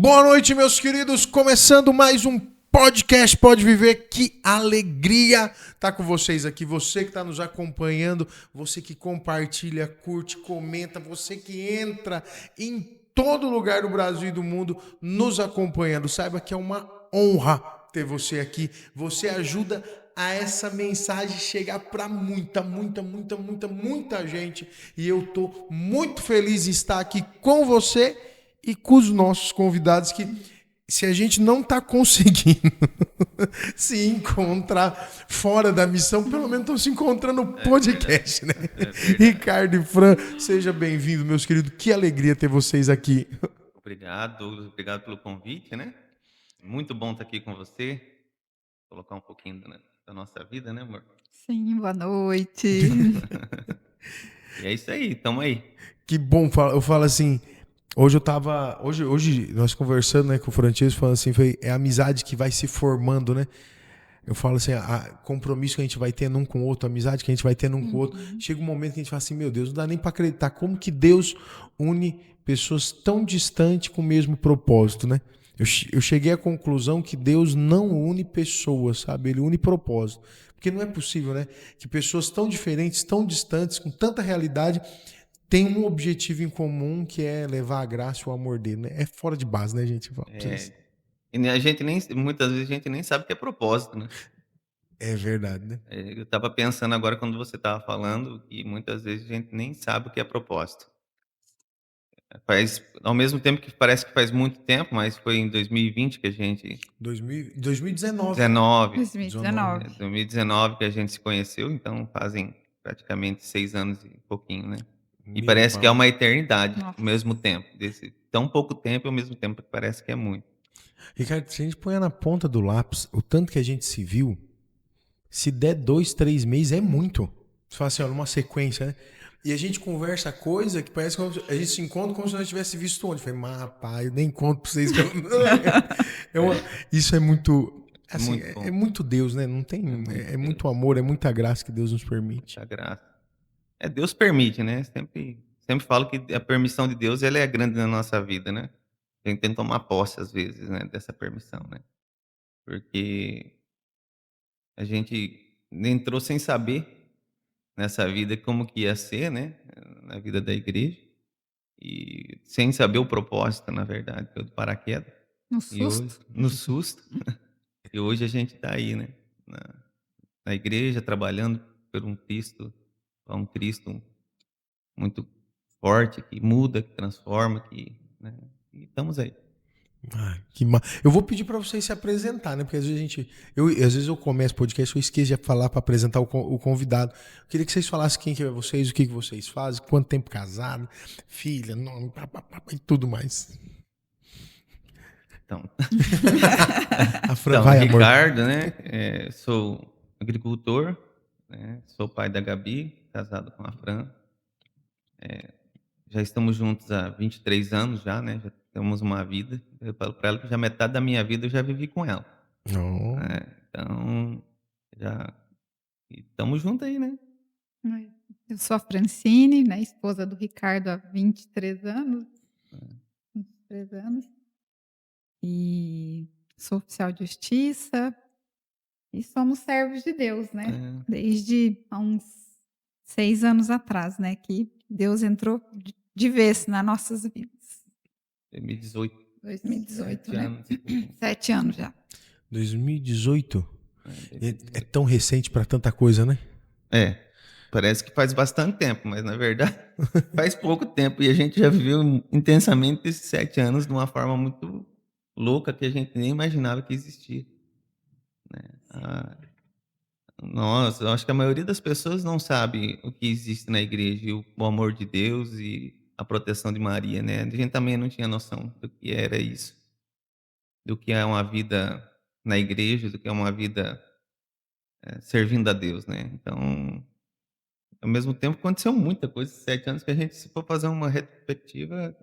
Boa noite, meus queridos. Começando mais um podcast Pode Viver. Que alegria estar com vocês aqui. Você que está nos acompanhando, você que compartilha, curte, comenta, você que entra em todo lugar do Brasil e do mundo nos acompanhando. Saiba que é uma honra ter você aqui. Você ajuda a essa mensagem chegar para muita gente. E eu tô muito feliz em estar aqui com você e com os nossos convidados que, se a gente não está conseguindo se encontrar fora da missão, pelo menos estão se encontrando no podcast, né? Ricardo e Fran, seja bem-vindo, meus queridos. Que alegria ter vocês aqui. Obrigado, Douglas. Obrigado pelo convite, né? Muito bom estar aqui com você. Colocar um pouquinho da nossa vida, né, amor? Sim, boa noite. E é isso aí, tamo aí. Que bom, eu falo assim. Hoje nós conversando, né, com o Francisco, falando assim, é a amizade que vai se formando, né? Eu falo assim, compromisso que a gente vai tendo um com o outro, amizade que a gente vai tendo um com o outro. Chega um momento que a gente fala assim, meu Deus, não dá nem para acreditar como que Deus une pessoas tão distantes com o mesmo propósito, né? Eu cheguei à conclusão que Deus não une pessoas, sabe? Ele une propósito. Porque não é possível, né? Que pessoas tão diferentes, tão distantes, com tanta realidade, tem um objetivo em comum que é levar a graça e o amor dele, né? É fora de base, né, gente? E a gente muitas vezes a gente nem sabe o que é propósito, né? É verdade, né? Eu estava pensando agora quando você estava falando que muitas vezes a gente nem sabe o que é propósito. Ao mesmo tempo que parece que faz muito tempo, mas foi em 2020 que a gente... 2019. 2019 que a gente se conheceu, então fazem praticamente 6 anos e pouquinho, né? E Meu parece que é pai. uma eternidade Nossa. ao mesmo tempo. Desse tão pouco tempo e ao mesmo tempo que parece que é muito. Ricardo, se a gente põe na ponta do lápis o tanto que a gente se viu, se der 2, 3 meses é muito. Você fala assim, olha, uma sequência, né? E a gente conversa coisa que parece que a gente se encontra como se nós tivesse visto ontem. Eu falei, mas rapaz, eu nem conto pra vocês. Isso é muito... Assim, Muito bom. é muito Deus, né? Não tem, é muito amor, é muita graça que Deus nos permite. A graça. Deus permite, né? Sempre falo que a permissão de Deus ela é grande na nossa vida, né? A gente tem que tomar posse às vezes, né, dessa permissão, né? Porque a gente entrou sem saber nessa vida como que ia ser, né? Na vida da igreja. E sem saber o propósito, na verdade, do paraquedas. No E hoje, susto. no susto. E hoje a gente está aí, né? Na igreja, trabalhando por um Cristo muito forte, que muda, que transforma, né? E estamos aí. Eu vou pedir para vocês se apresentar, né? Porque às vezes eu começo o podcast, eu esqueço de falar para apresentar o convidado. Eu queria que vocês falassem quem que é vocês, o que vocês fazem, quanto tempo casado, filha, nome, e tudo mais. Então, A Fran, vai, amor. Ricardo, né? Sou agricultor, né? Sou pai da Gabi, casado com a Fran. Já estamos juntos há 23 anos já, né? Já temos uma vida. Eu falo para ela que já metade da minha vida eu já vivi com ela. Oh. Então, já estamos juntos aí, né? Eu sou a Francine, né, esposa do Ricardo há 23 anos. 23 anos. E sou oficial de justiça. E somos servos de Deus, né? Desde há uns 6 anos atrás, né? Que Deus entrou de vez nas nossas vidas. 2018. 2018, 7 né? anos e pouquinho. 7 anos já. 2018? É tão recente para tanta coisa, né? Parece que faz bastante tempo, mas na verdade faz pouco tempo. E a gente já viveu intensamente esses 7 anos de uma forma muito louca que a gente nem imaginava que existia. Nossa, eu acho que a maioria das pessoas não sabe o que existe na igreja, e o amor de Deus e a proteção de Maria, né? A gente também não tinha noção do que era isso, do que é uma vida na igreja, do que é uma vida servindo a Deus, né? Então, ao mesmo tempo, aconteceu muita coisa, 7 anos que a gente, se for fazer uma retrospectiva,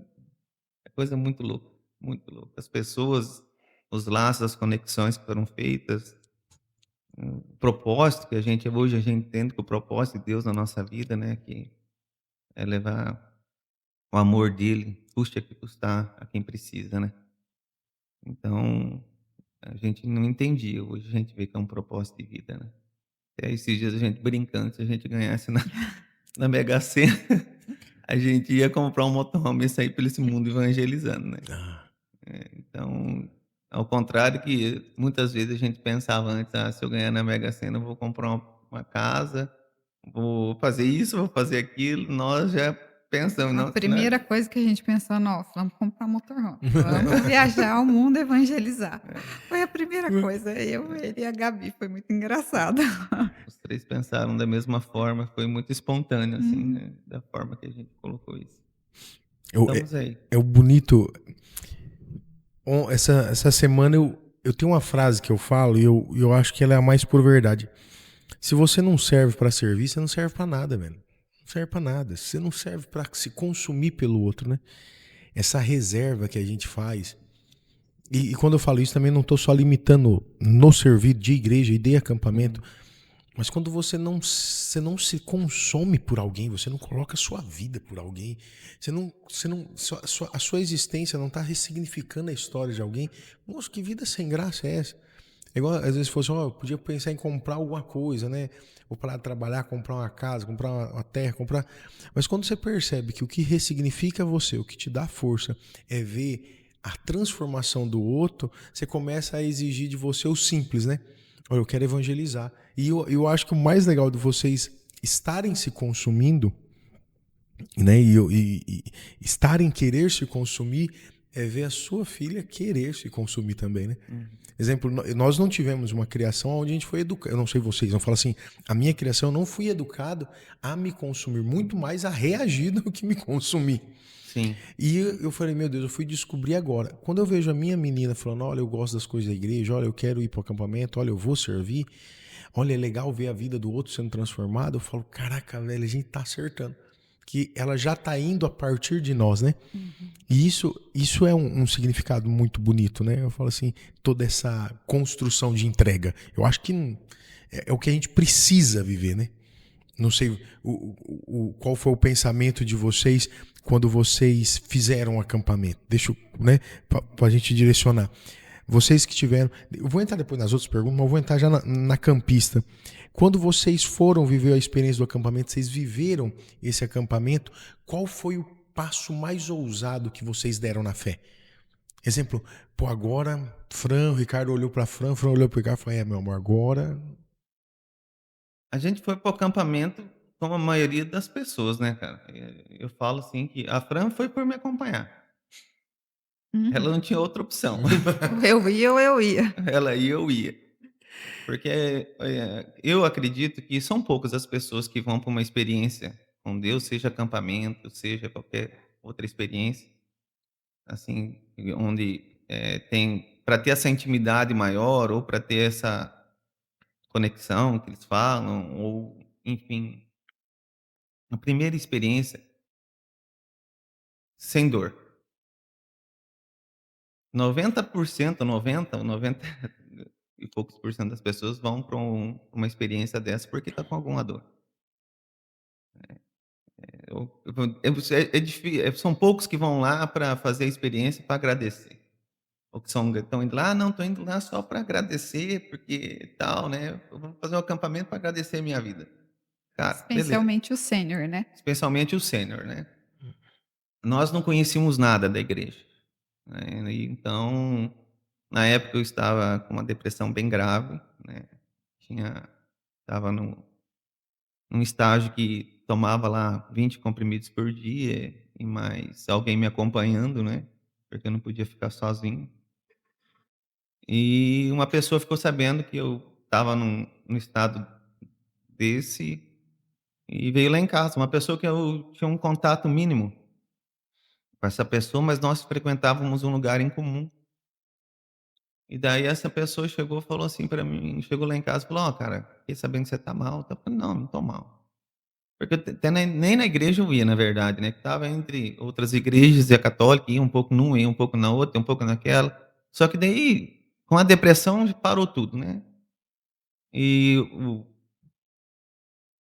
é coisa muito louca, muito louca. As pessoas, os laços, as conexões que foram feitas, o propósito que hoje a gente entende que o propósito de Deus na nossa vida, né, que é levar o amor dele, custe a que custar a quem precisa, né? Então, a gente não entendia, hoje a gente vê que é um propósito de vida, né. Até esses dias a gente brincando, se a gente ganhasse na Mega Sena, a gente ia comprar um motorhome e sair pelo esse mundo evangelizando, né. Ah, Então, ao contrário que muitas vezes a gente pensava antes: "Ah, se eu ganhar na Mega Sena, eu vou comprar uma casa, vou fazer isso, vou fazer aquilo", nós já pensamos: A "Não, se nós". primeira coisa que a gente pensou: "Nossa, vamos comprar um motorhome, vamos viajar ao mundo evangelizar". Foi a primeira coisa, eu, ele e a Gabi, foi muito engraçado. Os 3 pensaram da mesma forma, foi muito espontâneo, assim, Uhum. né, da forma que a gente colocou isso. é, Estamos aí. é o bonito. Essa semana eu tenho uma frase que eu falo e eu acho que ela é a mais por verdade. Se você não serve pra servir, você não serve pra nada, velho. Não serve pra nada. Você não serve pra se consumir pelo outro, né? Essa reserva que a gente faz. E quando eu falo isso, também não estou só limitando no servir de igreja e de acampamento, Uhum. mas quando você não se consome por alguém, você não coloca a sua vida por alguém, você não a sua existência não está ressignificando a história de alguém. Moço, que vida sem graça é essa? É igual, às vezes, fosse, ó, eu podia pensar em comprar alguma coisa, né? Ou parar de trabalhar, comprar uma casa, comprar uma terra, comprar. Mas quando você percebe que o que ressignifica você, o que te dá força, é ver a transformação do outro, você começa a exigir de você o simples, né? Olha, eu quero evangelizar. E eu acho que o mais legal de vocês estarem se consumindo, né? E estarem querer se consumir é ver a sua filha querer se consumir também, né? Uhum. Exemplo, nós não tivemos uma criação onde a gente foi educado. Eu não sei vocês, não falo assim, a minha criação eu não fui educado a me consumir, muito mais a reagir do que me consumir. Sim. E eu falei, meu Deus, eu fui descobrir agora. Quando eu vejo a minha menina falando, olha, eu gosto das coisas da igreja, olha, eu quero ir para o acampamento, olha, eu vou servir, olha, é legal ver a vida do outro sendo transformada, eu falo, caraca, velho, a gente tá acertando. Que ela já tá indo a partir de nós, né? Uhum. E isso é um significado muito bonito, né? Eu falo assim, toda essa construção de entrega. Eu acho que é o que a gente precisa viver, né? Não sei qual foi o pensamento de vocês quando vocês fizeram o acampamento. Deixa eu, né, pra gente direcionar. Vocês que tiveram. Eu vou entrar depois nas outras perguntas, mas eu vou entrar já na campista. Quando vocês foram viver a experiência do acampamento, vocês viveram esse acampamento, qual foi o passo mais ousado que vocês deram na fé? Exemplo, pô, agora, o Ricardo olhou pra Fran olhou pro Ricardo e falou: é, meu amor, agora. A gente foi para o acampamento como a maioria das pessoas, né, cara. Eu falo assim que a Fran foi por me acompanhar. Ela Uhum. não tinha outra opção. Ou eu ia ou eu ia. Ela ia, eu ia. Porque, eu acredito que são poucas as pessoas que vão para uma experiência com Deus, seja acampamento, seja qualquer outra experiência, assim, onde, tem para ter essa intimidade maior ou para ter essa conexão que eles falam ou, enfim, a primeira experiência sem dor. 90%, 90 e poucos por cento das pessoas vão para uma experiência dessa porque tá com alguma dor. São poucos que vão lá para fazer a experiência para agradecer. Ou que estão indo lá: "Ah, não, estou indo lá só para agradecer, porque tal, né, eu vou fazer um acampamento para agradecer a minha vida". Cara, beleza, Especialmente o sênior, né. especialmente o sênior, né. Nós não conhecíamos nada da igreja, né, e então, na época eu estava com uma depressão bem grave, né, tinha estava num estágio que tomava lá 20 comprimidos por dia e mais alguém me acompanhando, né, porque eu não podia ficar sozinho. E uma pessoa ficou sabendo que eu estava num estado desse e veio lá em casa, uma pessoa que eu tinha um contato mínimo com essa pessoa, mas nós frequentávamos um lugar em comum. E daí essa pessoa chegou e falou assim pra mim, chegou lá em casa e falou: "Ó, cara, fiquei sabendo que você tá mal", eu falei: "Não, não tô mal". Porque até nem na igreja eu ia, na verdade, né, que estava entre outras igrejas e a católica, ia um pouco numa, ia um pouco na outra, ia um pouco naquela. Só que daí, com a depressão, parou tudo, né. E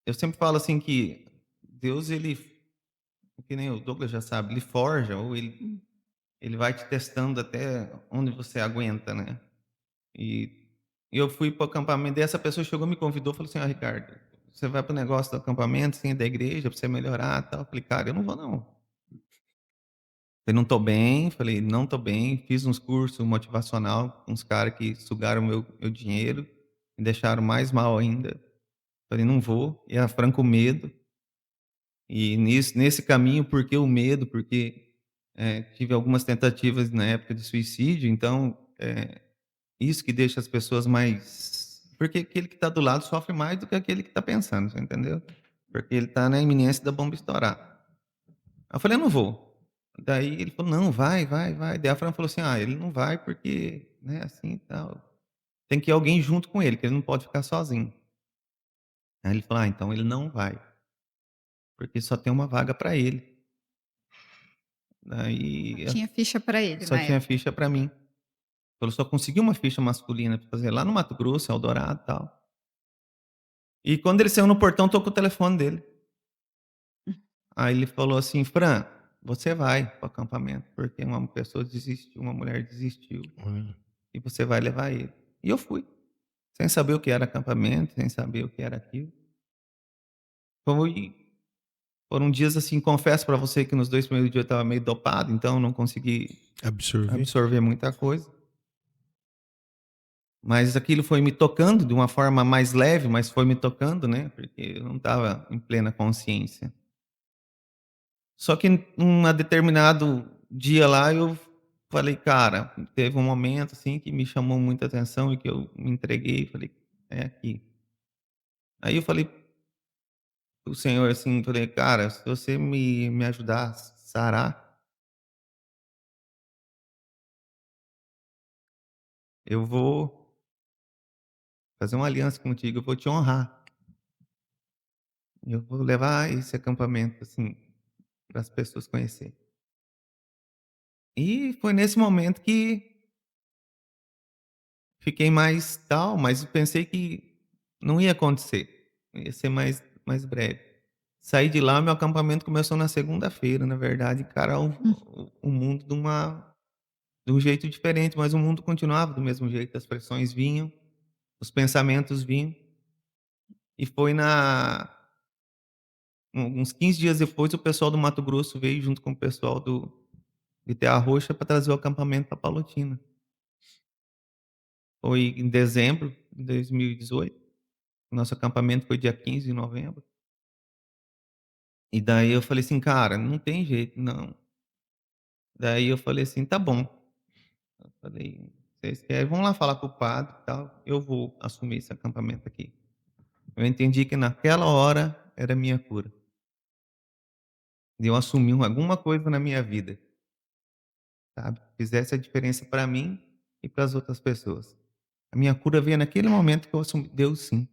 eu sempre falo assim que Deus, ele, que nem o Douglas já sabe, ele forja ou ele Ele vai te testando até onde você aguenta, né. E eu fui para o acampamento, daí essa pessoa chegou, me convidou, falou assim: "Ó, Ricardo, você vai para o negócio do acampamento, assim, da igreja, pra você melhorar, e tal". Eu falei: "Cara, eu não vou não". Falei: "Não tô bem", falei: "Não tô bem". Fiz uns cursos motivacional com uns cara que sugaram meu dinheiro, me deixaram mais mal ainda. Falei: "Não vou", e a franco medo. E nesse caminho, por que o medo? Porque, tive algumas tentativas na época de suicídio, então, isso que deixa as pessoas mais, porque aquele que está do lado sofre mais do que aquele que está pensando, você entendeu? Porque ele está na iminência da bomba estourar. Aí eu falei: "Eu não vou". Daí ele falou: "Não, vai, vai, vai". Daí a Fran falou assim: "Ah, ele não vai porque, né, assim e tal, tem que ir alguém junto com ele, que ele não pode ficar sozinho". Aí ele falou: "Ah, então ele não vai, porque só tem uma vaga para ele". Só Daí tinha ficha para ele só na tinha época. ficha para mim. Falou: "Só consegui uma ficha masculina pra fazer lá no Mato Grosso, Eldorado, e tal". E quando ele saiu no portão, tocou o telefone dele. Aí ele falou assim: "Fran, você vai para o acampamento, porque uma pessoa desistiu, uma mulher desistiu, Olha. e você vai levar ele". E eu fui, sem saber o que era acampamento, sem saber o que era aquilo. Foi Foram dias, assim, confesso para você que nos 2 primeiros dias eu estava meio dopado, então eu não consegui Absorver. absorver muita coisa. Mas aquilo foi me tocando de uma forma mais leve, mas foi me tocando, né, porque eu não estava em plena consciência. Só que em determinado dia lá eu falei: "Cara", teve um momento, assim, que me chamou muita atenção e que eu me entreguei e falei: "É aqui". Aí eu falei para o Senhor, assim, falei: "Cara, se você me ajudar a sarar, eu vou fazer uma aliança contigo, eu vou te honrar. Eu vou levar esse acampamento, assim, para as pessoas conhecerem". E foi nesse momento que fiquei mais tal, mas pensei que não ia acontecer, ia ser mais breve. Saí de lá, meu acampamento começou na segunda-feira, na verdade, encarar Hum. o mundo de um jeito diferente, mas o mundo continuava do mesmo jeito, as pressões vinham, os pensamentos vinham, e foi uns 15 dias depois, o pessoal do Mato Grosso veio junto com o pessoal de Terra Roxa para trazer o acampamento para Palotina. Foi em dezembro de 2018. O nosso acampamento foi dia 15 de novembro. E daí eu falei assim: "Cara, não tem jeito, não". Daí eu falei assim: "Tá bom". Eu falei: "Vocês querem, vamos lá falar com o padre e tal, eu vou assumir esse acampamento aqui". Eu entendi que naquela hora era a minha cura, de eu assumir alguma coisa na minha vida, sabe, fizesse a diferença para mim e para as outras pessoas. A minha cura veio naquele momento que eu assumi: "Deus sim".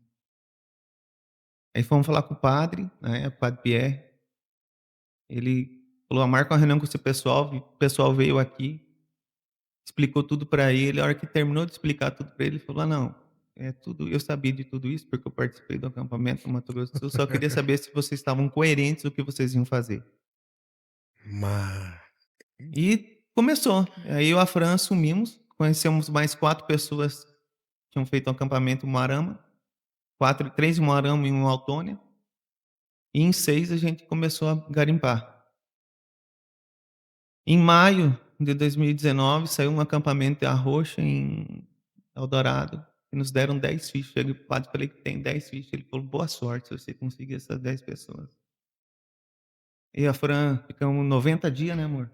Aí fomos falar com o padre, né, o padre Pierre. Ele falou: "Ah, marca uma reunião com esse pessoal", o pessoal veio aqui, explicou tudo para ele, a hora que terminou de explicar tudo para ele, ele falou: "Ah, não, é tudo, eu sabia de tudo isso, porque eu participei do acampamento no Mato Grosso do Sul, só queria saber se vocês estavam coerentes o que vocês iam fazer". Mas E começou. Aí eu e a Fran assumimos, conhecemos mais 4 pessoas que tinham feito um acampamento em Moarama, 4, 3 em Moarama e 1 em Autônia, e em 6 a gente começou a garimpar. Em maio de 2019, saiu um acampamento em Arrocha, em Eldorado, e nos deram 10 fichas. Cheguei para o padre e falei que tem 10 fichas. Ele falou: "Boa sorte se você conseguir essas 10 pessoas". E a Fran, ficamos 90 dias, né, amor,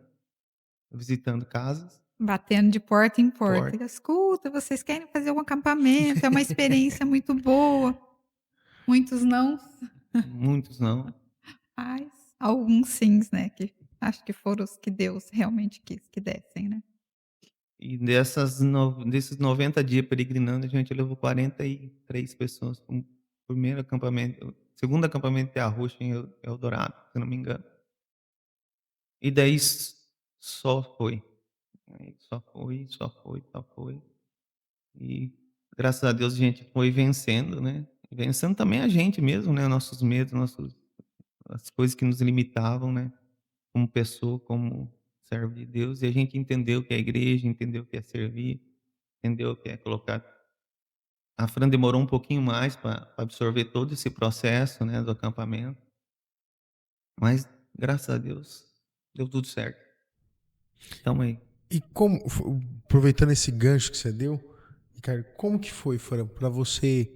visitando casas, Batendo de porta em porta. porta, "Escuta, vocês querem fazer um acampamento, é uma experiência muito boa". Muitos nãos, muitos não. mas alguns sims, né, que acho que foram os que Deus realmente quis que dessem, né. E desses 90 dias peregrinando, a gente levou 43 pessoas para o primeiro acampamento, segundo acampamento de Arrocha, em Eldorado, se não me engano. E daí só foi. Aí só foi, só foi, só foi. E graças a Deus a gente foi vencendo, né, vencendo também a gente mesmo, né, nossos medos, nossos as coisas que nos limitavam, né, como pessoa, como servir Deus, e a gente entendeu o que é igreja, entendeu o que é servir, entendeu o que é colocar. A Fran demorou um pouquinho mais para absorver todo esse processo, né, do acampamento, mas graças a Deus deu tudo certo. Tamo aí. E como, aproveitando esse gancho que você deu, Ricardo, como que foi, Fran, para você?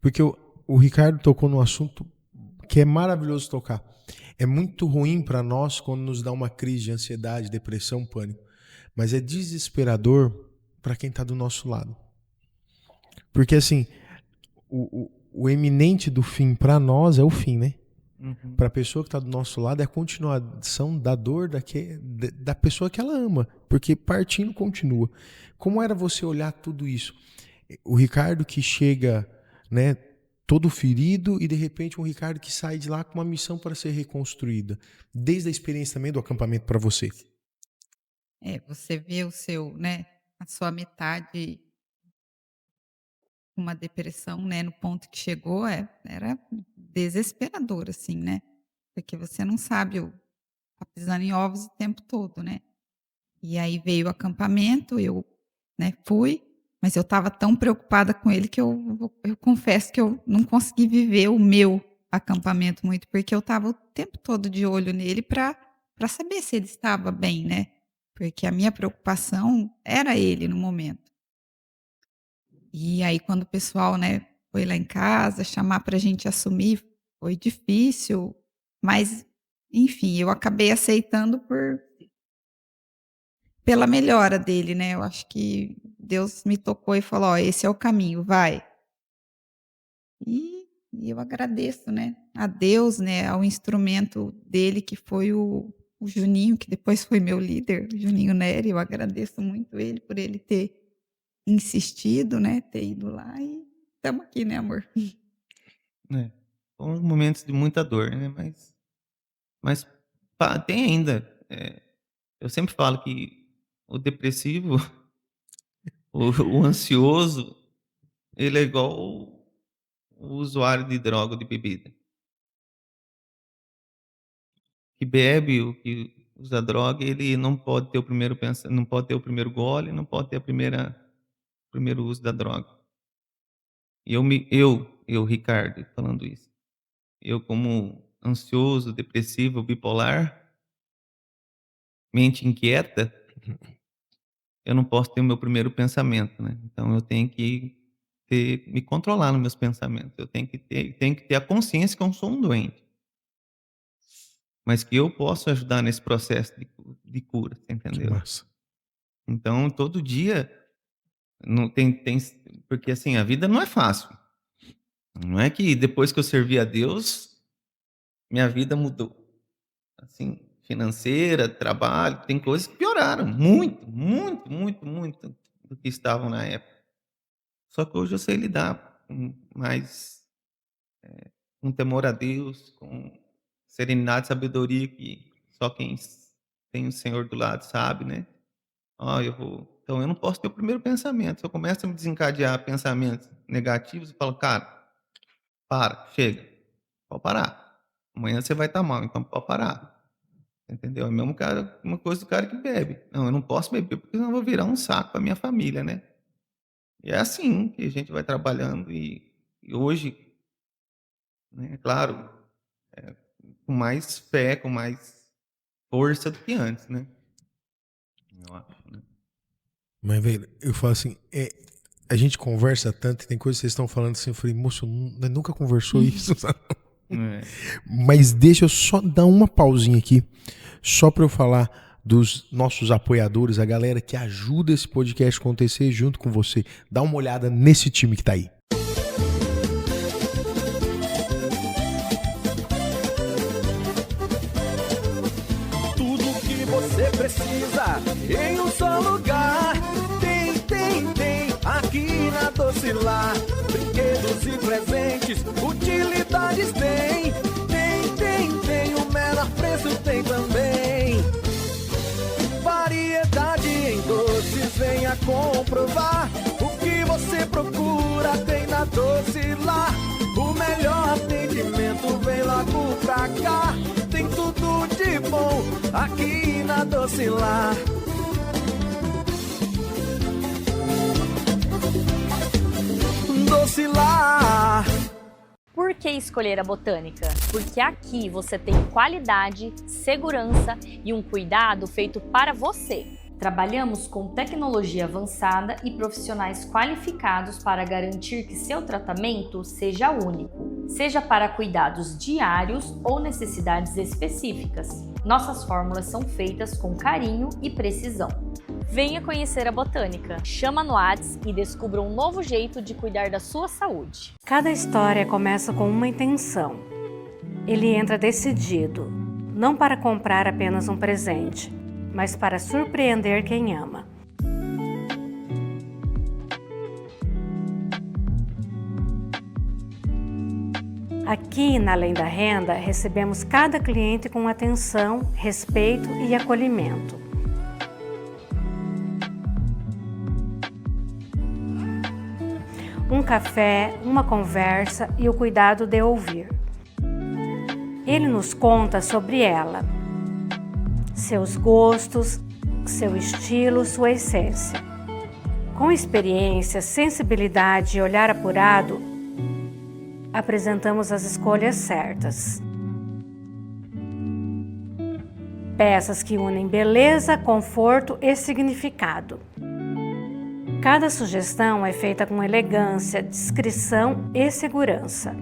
Porque o Ricardo tocou num assunto que é maravilhoso tocar. É muito ruim para nós quando nos dá uma crise de ansiedade, depressão, pânico. Mas é desesperador para quem está do nosso lado. Porque assim, o eminente do fim para nós é o fim, né? Uhum. Para a pessoa que está do nosso lado é a continuação da dor da pessoa que ela ama. Porque partindo continua. Como era você olhar tudo isso? O Ricardo que chega, né, todo ferido, e de repente um Ricardo que sai de lá com uma missão para ser reconstruída. Desde a experiência também do acampamento para você. Você vê o seu, né, a sua metade com uma depressão, né, no ponto que chegou, era desesperador, assim, né, porque você não sabe, tá pisando em ovos o tempo todo, né. E aí veio o acampamento, eu, né, fui, mas eu estava tão preocupada com ele que eu confesso que eu não consegui viver o meu acampamento muito, porque eu estava o tempo todo de olho nele para saber se ele estava bem, né, porque a minha preocupação era ele no momento. E aí quando o pessoal, né, foi lá em casa chamar pra gente assumir, foi difícil, mas enfim, eu acabei aceitando pela melhora dele, né, eu acho que Deus me tocou e falou: "Ó, esse é o caminho, vai". E eu agradeço, né, a Deus, né, ao instrumento dele que foi o Juninho, que depois foi meu líder, o Juninho Neri, eu agradeço muito ele por ele ter insistido, né, ter ido lá e estamos aqui, né, amor. É. Foram momentos de muita dor, né, mas tem ainda, eu sempre falo que o depressivo, o ansioso, ele é igual o usuário de droga ou de bebida. Que bebe, o que usa droga, ele não pode ter não pode ter o primeiro gole, não pode ter o primeiro uso da droga. E Ricardo, falando isso, eu como ansioso, depressivo, bipolar, mente inquieta, eu não posso ter o meu primeiro pensamento, né. Então eu tenho que me controlar nos meus pensamentos, eu tenho que ter a consciência que eu sou um doente, mas que eu posso ajudar nesse processo de cura, você Que entendeu? massa. Então todo dia não tem, porque assim, a vida não é fácil. Não é que depois que eu servi a Deus, minha vida mudou. Assim, financeira, trabalho, tem coisas que pioraram muito, muito, muito, muito do que estavam na época. Só que hoje eu sei lidar com mais, com temor a Deus, com serenidade e sabedoria que só quem tem o Senhor do lado sabe, né. Então eu não posso ter o primeiro pensamento. Se eu começo a me desencadear pensamentos negativos, eu falo: "Cara, para, chega, pode parar. Amanhã você vai estar mal, então pode parar". Entendeu? É mesmo cara, uma coisa do cara que bebe. Não, eu não posso beber porque senão eu vou virar um saco pra minha família, né. E é assim que a gente vai trabalhando e hoje, né, claro, com mais fé, com mais força do que antes, né. Eu acho, né. Mas, velho, eu falo assim, a gente conversa tanto, e tem coisas que vocês estão falando assim, eu falei, moço, nunca conversou isso, sabe? É. Mas deixa eu só dar uma pausinha aqui, só para eu falar dos nossos apoiadores, a galera que ajuda esse podcast a acontecer junto com você. Dá uma olhada nesse time que tá aí. Tudo que você precisa em um só lugar. Tem aqui na Docilar. Brinquedos e presentes, utilidades tem. O menor preço tem também. Variedade em doces, venha comprovar. O que você procura tem na Docilar. O melhor atendimento vem logo pra cá. Tem tudo de bom aqui na Doce Lar. Doce Lar. Por que escolher a Botânica? Porque aqui você tem qualidade, segurança e um cuidado feito para você. Trabalhamos com tecnologia avançada e profissionais qualificados para garantir que seu tratamento seja único, seja para cuidados diários ou necessidades específicas. Nossas fórmulas são feitas com carinho e precisão. Venha conhecer a Botânica. Chama no WhatsApp e descubra um novo jeito de cuidar da sua saúde. Cada história começa com uma intenção. Ele entra decidido, não para comprar apenas um presente, mas para surpreender quem ama. Aqui, na Além da Renda, recebemos cada cliente com atenção, respeito e acolhimento. Um café, uma conversa e o cuidado de ouvir. Ele nos conta sobre ela, seus gostos, seu estilo, sua essência. Com experiência, sensibilidade e olhar apurado, apresentamos as escolhas certas. Peças que unem beleza, conforto e significado. Cada sugestão é feita com elegância, discrição e segurança,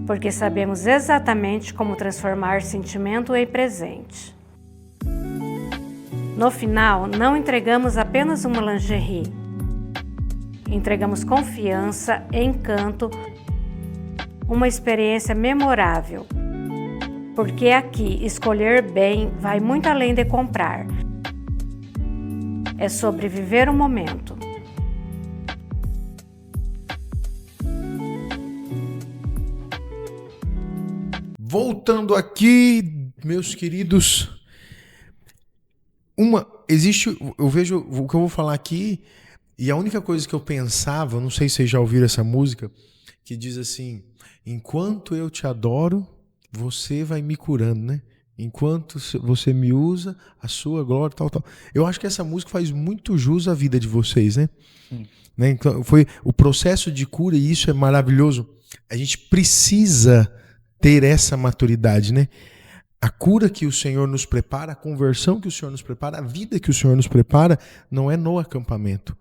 porque sabemos exatamente como transformar sentimento em presente. No final, não entregamos apenas uma lingerie. Entregamos confiança, encanto, uma experiência memorável. Porque aqui, escolher bem vai muito além de comprar. É sobre viver o momento. Voltando aqui, meus queridos, eu vejo o que eu vou falar aqui, e a única coisa que eu pensava, não sei se vocês já ouviram essa música, que diz assim: enquanto eu te adoro, você vai me curando, né? Enquanto você me usa, a sua glória, tal. Eu acho que essa música faz muito jus à vida de vocês, né? Né? Então, foi o processo de cura, e isso é maravilhoso. A gente precisa ter essa maturidade, né? A cura que o Senhor nos prepara, a conversão que o Senhor nos prepara, a vida que o Senhor nos prepara, não é no acampamento.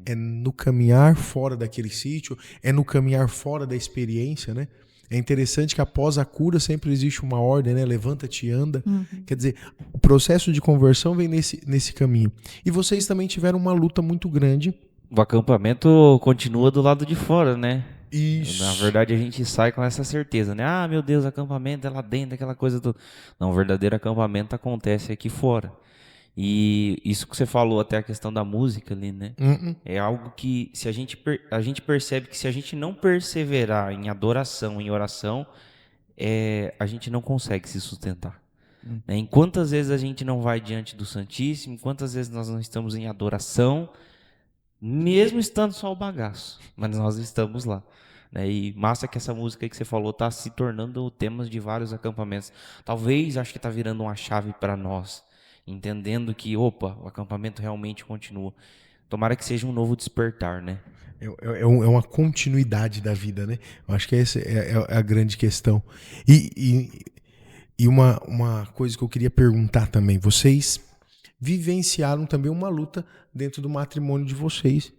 É no caminhar fora daquele sítio, é no caminhar fora da experiência, né? É interessante que após a cura sempre existe uma ordem, né? Levanta-te e anda. Quer dizer, o processo de conversão vem nesse caminho. E vocês também tiveram uma luta muito grande. O acampamento continua do lado de fora, né? Isso. Na verdade, a gente sai com essa certeza, né? Ah, meu Deus, acampamento é lá dentro, aquela coisa toda. Não, o verdadeiro acampamento acontece aqui fora. E isso que você falou, até a questão da música ali, né? É algo que se a gente percebe que se a gente não perseverar em adoração, em oração, a gente não consegue se sustentar. Né? Em quantas vezes a gente não vai diante do Santíssimo, quantas vezes nós não estamos em adoração, mesmo estando só o bagaço, mas nós estamos lá. Né? E massa que essa música aí que você falou está se tornando temas de vários acampamentos. Talvez, acho que está virando uma chave para nós, entendendo que, o acampamento realmente continua. Tomara que seja um novo despertar, né? É uma continuidade da vida, né? Eu acho que essa é a grande questão. E uma coisa que eu queria perguntar também, vocês vivenciaram também uma luta dentro do matrimônio de vocês,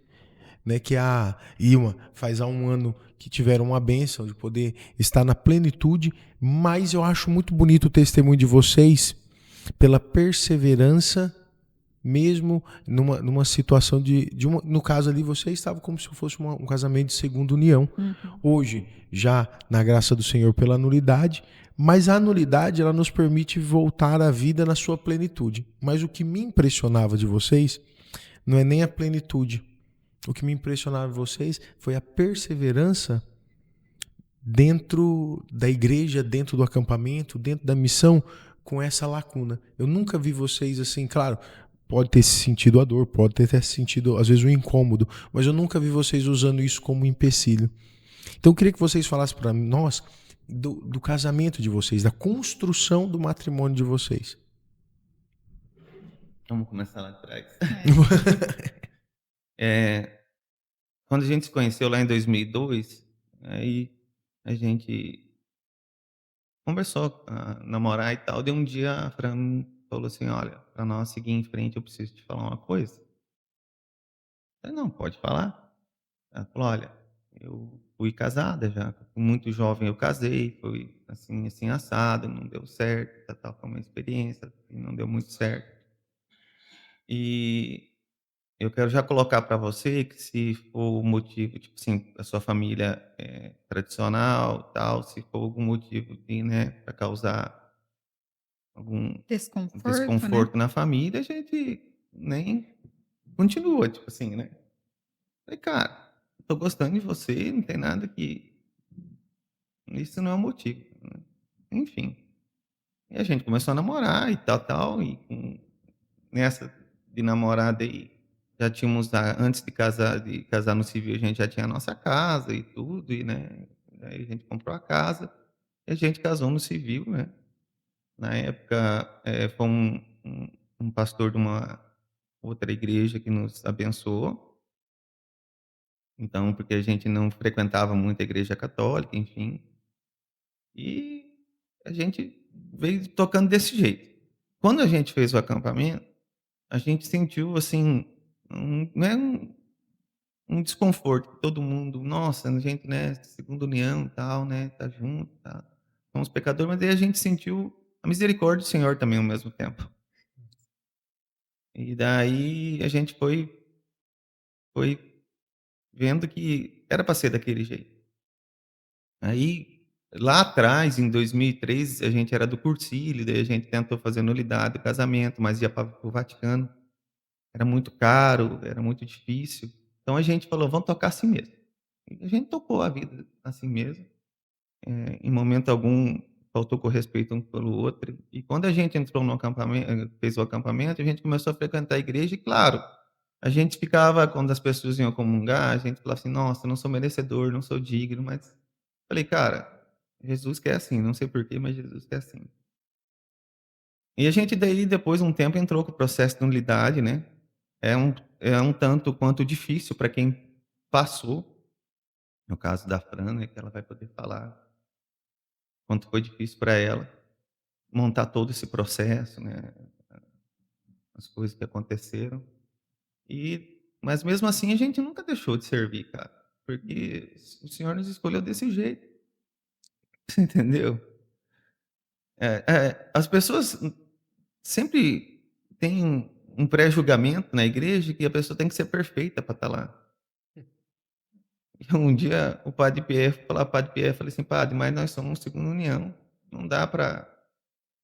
né? Que a Ilma faz há um ano que tiveram uma bênção de poder estar na plenitude, mas eu acho muito bonito o testemunho de vocês pela perseverança, mesmo numa situação no caso ali, você estava como se fosse um casamento de segunda união. Hoje, já na graça do Senhor pela nulidade, mas a nulidade ela nos permite voltar à vida na sua plenitude. Mas o que me impressionava de vocês não é nem a plenitude. O que me impressionava de vocês foi a perseverança dentro da igreja, dentro do acampamento, dentro da missão, com essa lacuna. Eu nunca vi vocês assim, claro, pode ter sentido a dor, pode ter sentido às vezes o incômodo, mas eu nunca vi vocês usando isso como empecilho. Então eu queria que vocês falassem para nós do casamento de vocês, da construção do matrimônio de vocês. Vamos começar lá atrás. É. Quando a gente se conheceu lá em 2002, aí a gente conversou a namorar e tal. Daí um dia a Fran falou assim: "Olha, para nós seguir em frente, eu preciso te falar uma coisa". Eu falei: "Não, pode falar". Ela falou: "Olha, eu fui casada já, muito jovem eu casei, foi assim, assim, assado, não deu certo, tal, foi uma experiência e não deu muito certo. E eu quero já colocar para você que se for o motivo, tipo assim, a sua família é tradicional, tal, se for algum motivo de, né, para causar algum Desconforto, né? desconforto na família, a gente nem continua, tipo assim, né". Falei: "Cara, tô gostando de você, não tem nada que isso não é um motivo", né. Enfim, e a gente começou a namorar e tal, tal, e nessa de namorada aí, já tínhamos antes de casar no civil, a gente já tinha a nossa casa e tudo, e, né, aí a gente comprou a casa, e a gente casou no civil, né. Na época, foi um pastor de uma outra igreja que nos abençoou, então, porque a gente não frequentava muito a igreja católica, enfim, e a gente veio tocando desse jeito. Quando a gente fez o acampamento, a gente sentiu, assim, né, um desconforto, que todo mundo: "Nossa, a gente, né, segunda união, tal, né, tá junto, tá, somos pecadores", mas aí a gente sentiu a misericórdia do Senhor também ao mesmo tempo. E daí a gente foi vendo que era para ser daquele jeito. Aí, lá atrás, em 2003, a gente era do cursilho, daí a gente tentou fazer nulidade do casamento, mas ia para o Vaticano. Era muito caro, era muito difícil. Então a gente falou: "Vamos tocar assim mesmo". E a gente tocou a vida assim mesmo, em momento algum faltou com respeito um pelo outro. E quando a gente entrou no acampamento, fez o acampamento, a gente começou a frequentar a igreja e, claro, a gente ficava quando as pessoas iam comungar, a gente falava assim: "Nossa, eu não sou merecedor, não sou digno", mas falei: "Cara, Jesus quer assim, não sei porquê, mas Jesus quer assim". E a gente daí, depois de um tempo, entrou com o processo de nulidade, né. É um tanto quanto difícil para quem passou, no caso da Fran, né, que ela vai poder falar quanto foi difícil para ela montar todo esse processo, né, as coisas que aconteceram. Mas mesmo assim a gente nunca deixou de servir, cara, porque o Senhor nos escolheu desse jeito, você entendeu? As pessoas sempre têm um pré-julgamento na igreja que a pessoa tem que ser perfeita para estar lá. E um dia o padre Pierre foi falar para o padre Pierre, falei assim: "Padre, mas nós somos segunda união, não dá para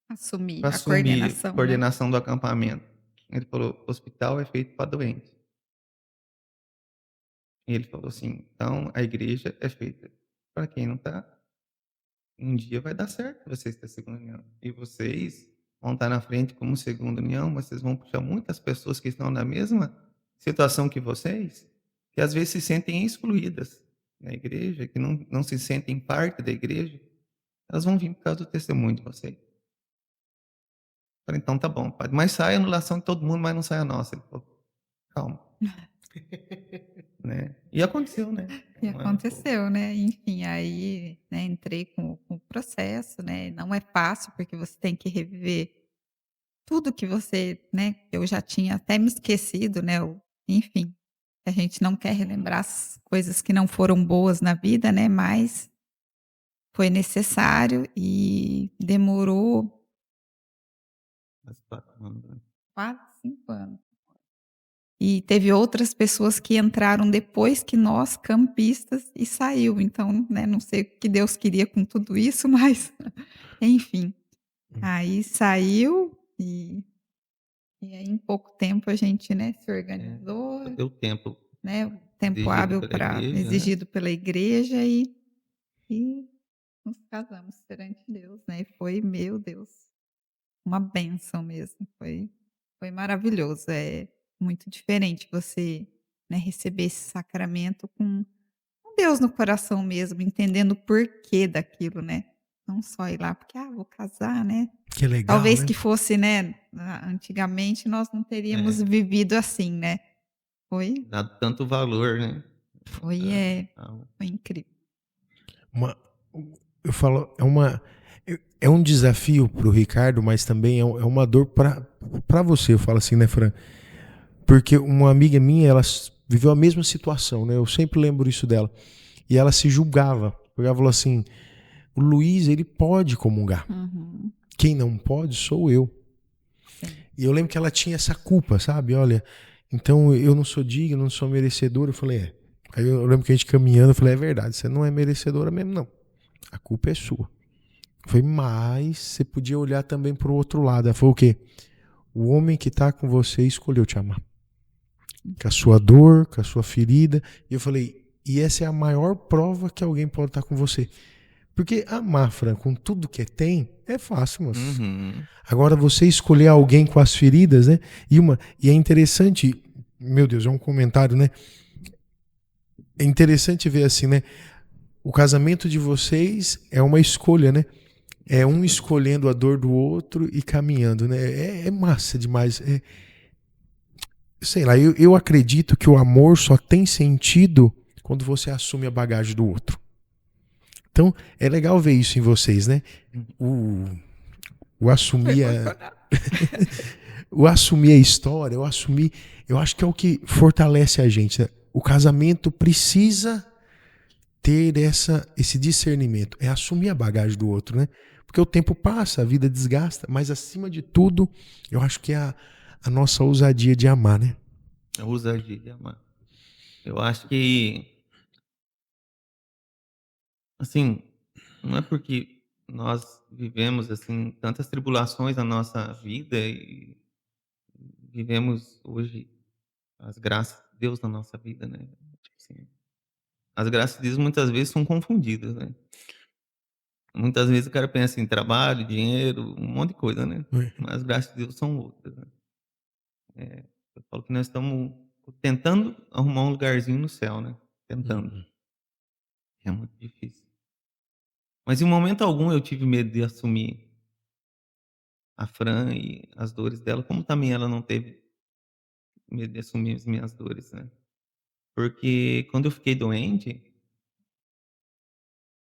Assumir a assumir a coordenação, né? coordenação do acampamento". Ele falou: "Hospital é feito para doente". E ele falou assim: "Então a igreja é feita para quem não está. Um dia vai dar certo vocês ter segunda união. E vocês vão estar na frente como segunda união, mas vocês vão puxar muitas pessoas que estão na mesma situação que vocês, que às vezes se sentem excluídas da igreja, que não se sentem parte da igreja, elas vão vir por causa do testemunho de vocês". Falei: "Então tá bom, padre, mas sai a anulação de todo mundo, mas não sai a nossa". Ele falou: "Calma", né. E aconteceu, né. E Não é aconteceu, né, enfim, aí, né, entrei com o processo, né, não é fácil, porque você tem que reviver tudo que você, né, eu já tinha até me esquecido, né, enfim, a gente não quer relembrar as coisas que não foram boas na vida, né, mas foi necessário e demorou Mas tá, né. quase 5 anos. E teve outras pessoas que entraram depois que nós, campistas, e saiu. Então, né, não sei o que Deus queria com tudo isso, mas enfim. Aí saiu e aí em pouco tempo a gente, né, se organizou, Deu tempo né, o tempo exigido hábil pela para igreja, né. exigido pela igreja e nos casamos perante Deus, né, e foi, meu Deus, uma bênção mesmo, foi maravilhoso, é muito diferente você, né, receber esse sacramento com Deus no coração mesmo, entendendo o porquê daquilo, né. não só ir lá porque, vou casar, né. Que legal, Talvez né? que fosse, né, antigamente nós não teríamos vivido assim, né. Foi Dado tanto valor, né? foi, a- é, ao- foi incrível. Uma, eu falo, é um desafio para o Ricardo, mas também é uma dor para você. Eu falo assim, né, Fran? Porque uma amiga minha, ela viveu a mesma situação, né? Eu sempre lembro isso dela. E ela se julgava. Porque ela falou assim: o Luiz, ele pode comungar. Uhum. Quem não pode sou eu. Sim. E eu lembro que ela tinha essa culpa, sabe? Olha, então eu não sou digno, não sou merecedora. Eu falei, é. Aí eu lembro que a gente caminhando, eu falei, é verdade, você não é merecedora mesmo, não. A culpa é sua. Foi, mas você podia olhar também para o outro lado. Ela falou o quê? O homem que está com você escolheu te amar. Com a sua dor, com a sua ferida. E eu falei, e essa é a maior prova que alguém pode estar com você. Porque amar, Fran, com tudo que tem, é fácil, moço. Uhum. Agora você escolher alguém com as feridas, né? E é interessante, meu Deus, é um comentário, né? É interessante ver assim, né? O casamento de vocês é uma escolha, né? É um escolhendo a dor do outro e caminhando, né? É massa demais. Sei lá, eu acredito que o amor só tem sentido quando você assume a bagagem do outro. Então, é legal ver isso em vocês, né? O assumir o assumir a história, eu acho que é o que fortalece a gente, né? O casamento precisa ter esse discernimento, é assumir a bagagem do outro, né? Porque o tempo passa, a vida desgasta, mas acima de tudo, eu acho que é a nossa ousadia de amar, né? A ousadia de amar. Eu acho que, assim, não é porque nós vivemos, assim, tantas tribulações na nossa vida e vivemos hoje as graças de Deus na nossa vida, né? Tipo assim, as graças de Deus muitas vezes são confundidas, né? Muitas vezes o cara pensa em trabalho, dinheiro, um monte de coisa, né? Mas as graças de Deus são outras, né? Eu falo que nós estamos tentando arrumar um lugarzinho no céu, né? Tentando. É muito difícil. Mas em momento algum eu tive medo de assumir a Fran e as dores dela, como também ela não teve medo de assumir as minhas dores, né? Porque quando eu fiquei doente,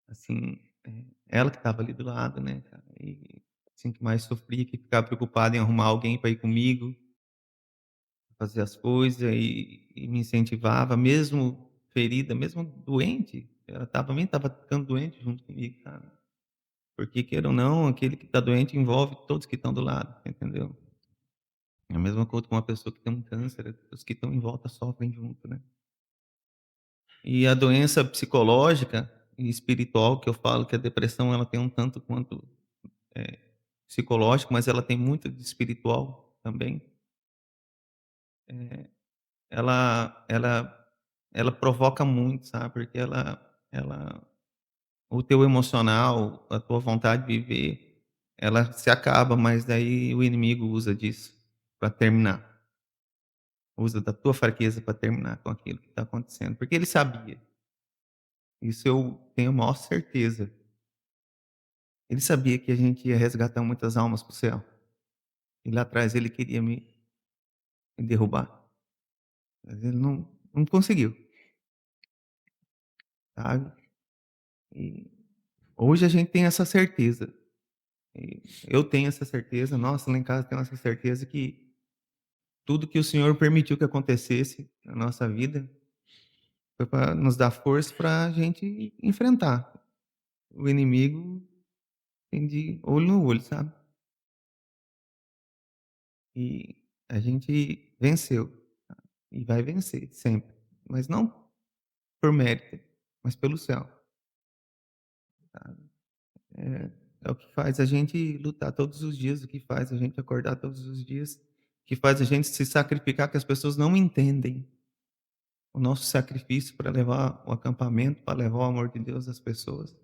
assim, ela que estava ali do lado, né, cara, e assim, que mais sofria, que ficava preocupada em arrumar alguém para ir comigo, fazer as coisas e me incentivava, mesmo ferida, mesmo doente, ela também estava ficando doente junto comigo, cara. Porque, queira ou não, aquele que está doente envolve todos que estão do lado, entendeu? É a mesma coisa com uma pessoa que tem um câncer, os que estão em volta sofrem junto, né? E a doença psicológica e espiritual, que eu falo que a depressão ela tem um tanto quanto eh, psicológico, mas ela tem muito de espiritual também. Ela provoca muito, sabe? Porque ela o teu emocional, a tua vontade de viver, ela se acaba, mas daí o inimigo usa disso para terminar. Usa da tua fraqueza para terminar com aquilo que está acontecendo, porque ele sabia. Isso eu tenho a maior certeza. Ele sabia que a gente ia resgatar muitas almas para o céu. E lá atrás ele queria me derrubar. Mas ele não conseguiu, sabe? E hoje a gente tem essa certeza. E eu tenho essa certeza, nossa, lá em casa tem essa certeza que tudo que o Senhor permitiu que acontecesse na nossa vida foi para nos dar força para a gente enfrentar o inimigo de olho no olho, sabe? E a gente venceu e vai vencer sempre, mas não por mérito, mas pelo céu. Sabe? É o que faz a gente lutar todos os dias, o que faz a gente acordar todos os dias, o que faz a gente se sacrificar, que as pessoas não entendem o nosso sacrifício para levar o acampamento, para levar o amor de Deus às pessoas.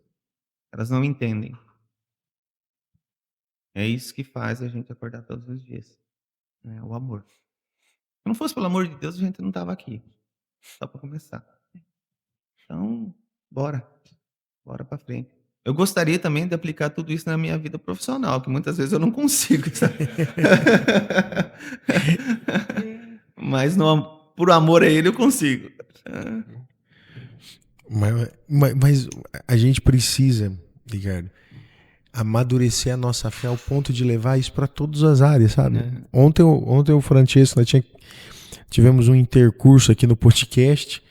Elas não entendem. É isso que faz a gente acordar todos os dias, né? O amor. Se não fosse pelo amor de Deus, a gente não estava aqui. Só para começar. Então, bora. Bora para frente. Eu gostaria também de aplicar tudo isso na minha vida profissional, que muitas vezes eu não consigo, sabe? Mas por amor a ele eu consigo. Mas a gente precisa, Ricardo, amadurecer a nossa fé ao ponto de levar isso para todas as áreas, sabe? Ontem o Francesco, nós tivemos um intercurso aqui no podcast.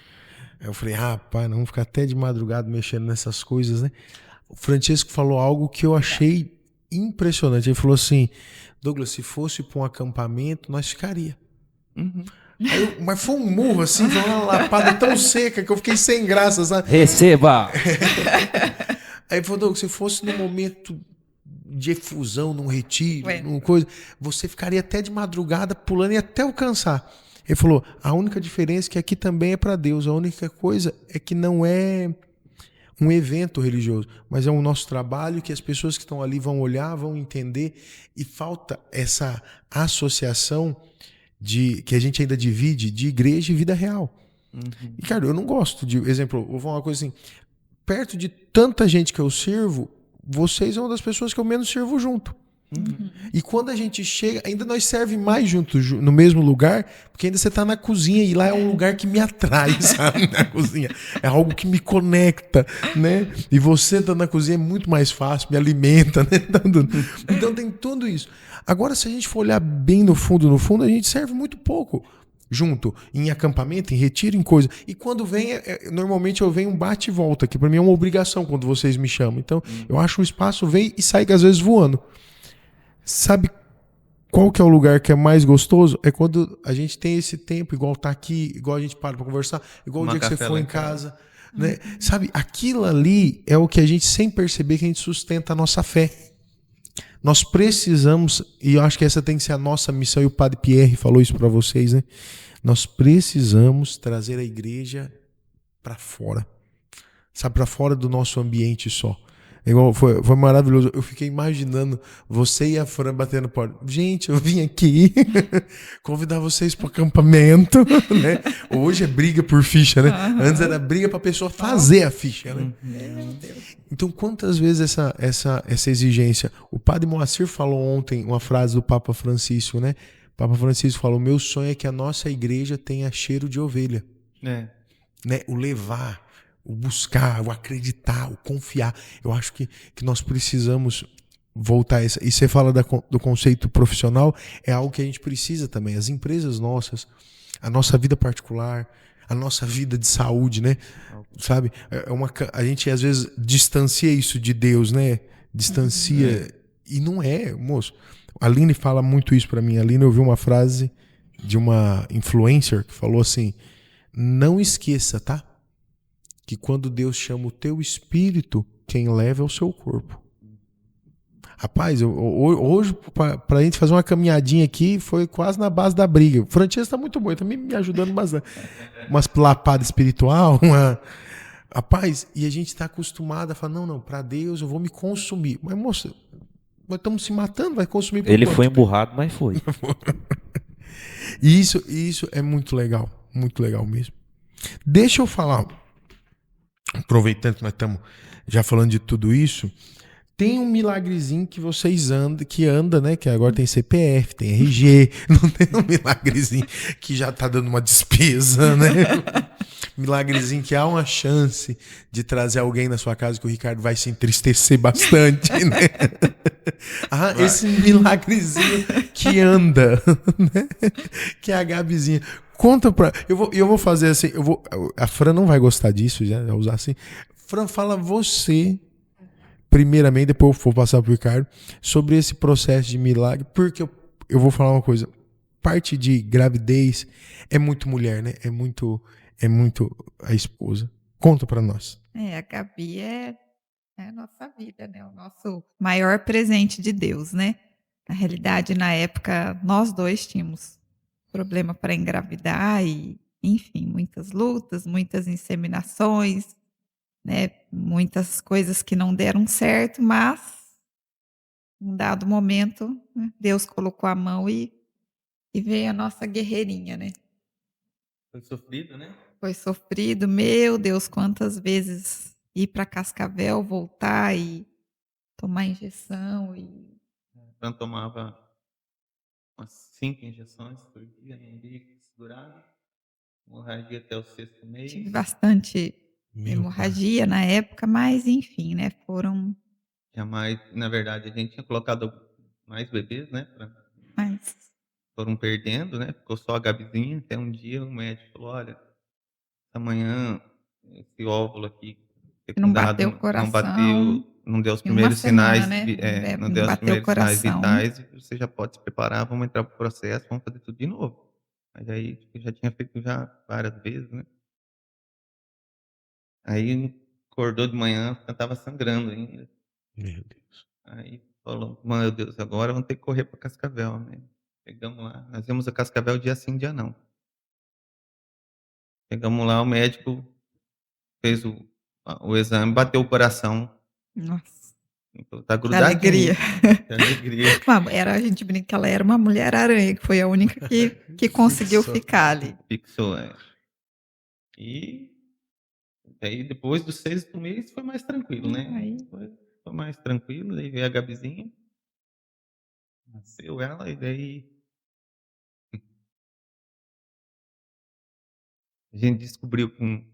Eu falei, rapaz, não vamos ficar até de madrugada mexendo nessas coisas, né? O Francesco falou algo que eu achei impressionante. Ele falou assim, Douglas, se fosse para um acampamento, nós ficaria. Mas foi um murro assim, foi uma lapada tão seca que eu fiquei sem graça, sabe? Receba! Aí ele falou, Douglas, se fosse num momento de efusão, num retiro, numa coisa, você ficaria até de madrugada pulando e até alcançar. Ele falou, a única diferença é que aqui também é para Deus, a única coisa é que não é um evento religioso, mas é o nosso trabalho que as pessoas que estão ali vão olhar, vão entender, e falta essa associação que a gente ainda divide de igreja e vida real. E, cara, eu não gosto de... Exemplo, eu vou falar uma coisa assim, perto de tanta gente que eu sirvo, vocês são uma das pessoas que eu menos sirvo junto. E quando a gente chega, ainda nós serve mais juntos no mesmo lugar, porque ainda você está na cozinha e lá é um lugar que me atrai, sabe? Na cozinha. É algo que me conecta, né? E você tá na cozinha é muito mais fácil, me alimenta, né? Então tem tudo isso. Agora, se a gente for olhar bem no fundo, a gente serve muito pouco junto, em acampamento, em retiro, em coisa. E quando vem, normalmente eu venho um bate e volta, que para mim é uma obrigação quando vocês me chamam. Então, eu acho um espaço, vem e sai às vezes voando. Sabe qual que é o lugar que é mais gostoso? É quando a gente tem esse tempo, igual tá aqui, igual a gente para conversar, igual o dia que você foi em casa. Né? Sabe, aquilo ali é o que a gente, sem perceber, que a gente sustenta a nossa fé. Nós precisamos, e eu acho que essa tem que ser a nossa missão, e o Padre Pierre falou isso para vocês, né? Nós precisamos trazer a igreja para fora. Sabe, para fora do nosso ambiente só. Igual, foi maravilhoso. Eu fiquei imaginando você e a Fran batendo porta. Gente, eu vim aqui convidar vocês para o acampamento, né? Hoje é briga por ficha, né? Antes era briga para a pessoa fazer a ficha, né? Então, quantas vezes essa exigência? O Padre Moacir falou ontem uma frase do Papa Francisco, né? O Papa Francisco falou: meu sonho é que a nossa igreja tenha cheiro de ovelha. Né? O levar, o buscar, o acreditar, o confiar. Eu acho que nós precisamos voltar a essa. E você fala do conceito profissional, é algo que a gente precisa também. As empresas nossas, a nossa vida particular, a nossa vida de saúde, né? Sabe? A gente às vezes distancia isso de Deus, né? Distancia. E não é, moço. A Aline fala muito isso pra mim. A Aline ouviu uma frase de uma influencer que falou assim: não esqueça, tá? Que quando Deus chama o teu espírito, quem leva é o seu corpo. Rapaz, hoje, para a gente fazer uma caminhadinha aqui, foi quase na base da briga. O Francesco está muito bom, ele está me ajudando bastante. Umas lapadas espiritual, Rapaz, e a gente está acostumado a falar, não, para Deus eu vou me consumir. Mas, moça, nós estamos se matando, vai consumir. Ele foi emburrado, mas foi. E isso é muito legal mesmo. Deixa eu falar, aproveitando que nós estamos já falando de tudo isso, tem um milagrezinho que vocês anda, né? Que agora tem CPF, tem RG, não tem um milagrezinho que já tá dando uma despesa, né? Milagrezinho que há uma chance de trazer alguém na sua casa que o Ricardo vai se entristecer bastante, né? Esse milagrezinho que anda, né? Que é a Gabizinha. Conta pra... Eu vou fazer assim, a Fran não vai gostar disso, já usar assim. Fran, fala você... primeiramente, depois eu vou passar para o Ricardo, sobre esse processo de milagre, porque eu vou falar uma coisa, parte de gravidez é muito mulher, né? É muito a esposa. Conta para nós. A Gabi é a nossa vida, né? O nosso maior presente de Deus, né? Na realidade, na época, nós dois tínhamos problema para engravidar e, enfim, muitas lutas, muitas inseminações, né, muitas coisas que não deram certo, mas em um dado momento, né, Deus colocou a mão e veio a nossa guerreirinha, né? Foi sofrido, né? Foi sofrido, meu Deus, quantas vezes ir para Cascavel, voltar e tomar injeção. Fran tomava umas 5 injeções por dia, não umbigo, segurava, hemorragia até o 6º mês. Tive bastante hemorragia na época, mas enfim, né? Na verdade, a gente tinha colocado mais bebês, né? Mas Foram perdendo, né? Ficou só a Gabizinha. Até um dia o médico falou: olha, amanhã esse óvulo aqui não bateu o coração. Não deu os Em uma primeiros semana, sinais, né? não Não deu os bateu o primeiros sinais coração. vitais, você já pode se preparar, vamos entrar pro processo, vamos fazer tudo de novo. Mas aí eu já tinha feito já várias vezes, né? Aí acordou de manhã, eu tava sangrando ainda. Meu Deus. Aí falou: meu Deus, agora vamos ter que correr para Cascavel, né? Chegamos lá, nós vimos a Cascavel dia sim, dia não. Chegamos lá, o médico fez o exame, bateu o coração. Nossa, tá que alegria. Que alegria. A gente brinca que ela era uma mulher-aranha, que foi a única que conseguiu ficar ali. Fixou, é. E aí depois do 6º mês foi mais tranquilo, né? Foi mais tranquilo, daí veio a Gabizinha, nasceu ela, e daí a gente descobriu com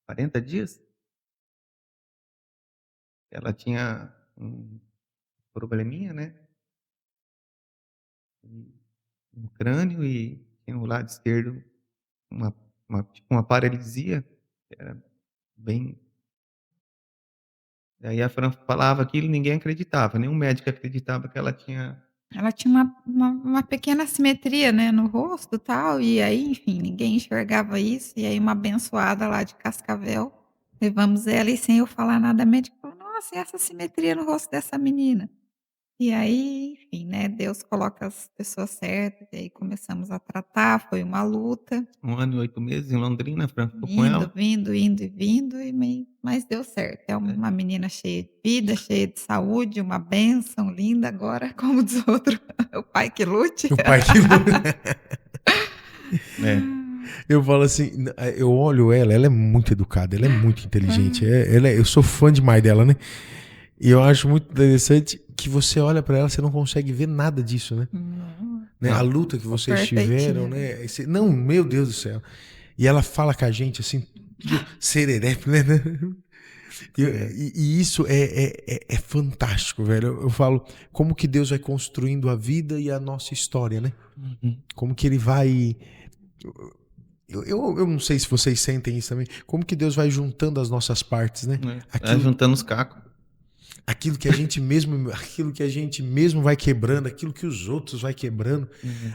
40 dias que ela tinha um probleminha, né? No crânio, e tinha no lado esquerdo tipo uma paralisia, que era bem... Daí a Fran falava aquilo e ninguém acreditava, nenhum médico acreditava que ela tinha... Ela tinha uma pequena assimetria, né, no rosto e tal, e aí, enfim, ninguém enxergava isso, e aí uma abençoada lá de Cascavel, levamos ela e sem eu falar nada, a médica falou: nossa, e essa assimetria no rosto dessa menina? E aí, enfim, né, Deus coloca as pessoas certas, e aí começamos a tratar, foi uma luta. 1 ano e 8 meses em Londrina, a Fran ficou com ela. Indo e vindo, mas deu certo. É uma menina cheia de vida, cheia de saúde, uma bênção linda. Agora, como diz outro, o pai que lute. O pai que lute. Eu falo assim, eu olho ela é muito educada, ela é muito inteligente. Eu sou fã demais dela, né? E eu acho muito interessante que você olha pra ela, você não consegue ver nada disso, né? A luta que vocês tiveram, né? Não, meu Deus do céu. E ela fala com a gente assim, sererepe, né? E isso é fantástico, velho. Eu falo, como que Deus vai construindo a vida e a nossa história, né? Como que ele vai... Eu não sei se vocês sentem isso também. Como que Deus vai juntando as nossas partes, né? Vai juntando os cacos. Aquilo que a gente mesmo vai quebrando, aquilo que os outros vai quebrando.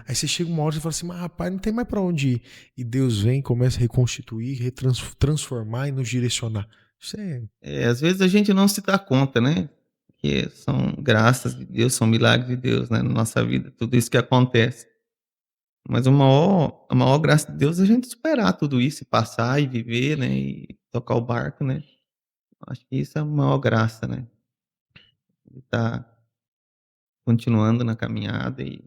Aí você chega uma hora e fala assim: mas rapaz, não tem mais pra onde ir. E Deus vem, começa a reconstituir, transformar e nos direcionar. Isso às vezes a gente não se dá conta, né? Que são graças de Deus, são milagres de Deus, né? Na nossa vida, tudo isso que acontece. Mas a maior graça de Deus é a gente superar tudo isso, e passar e viver, né? E tocar o barco, né? Acho que isso é a maior graça, né? Tá continuando na caminhada e,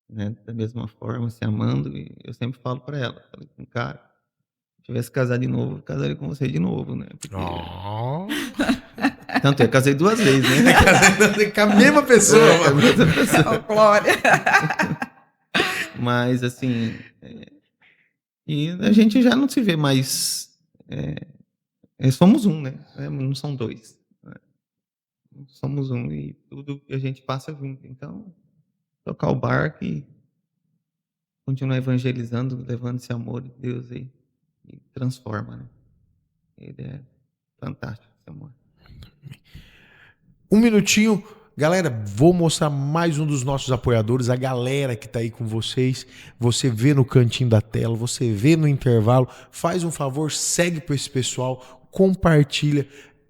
né, da mesma forma, se amando. E eu sempre falo para ela, cara, se tivesse casado de novo, eu casaria com você de novo, né? Porque... Tanto eu casei 2 vezes, né? Com a mesma pessoa. Com a mesma pessoa. Oh, glória. Mas assim, e a gente já não se vê mais. Somos um, né? Não são 2. Somos um, e tudo que a gente passa junto. Então, tocar o barco e continuar evangelizando, levando esse amor de Deus aí, e transforma, né? Ele é fantástico, esse amor. 1 minutinho. Galera, vou mostrar mais um dos nossos apoiadores, a galera que tá aí com vocês. Você vê no cantinho da tela, você vê no intervalo. Faz um favor, segue para esse pessoal, compartilha.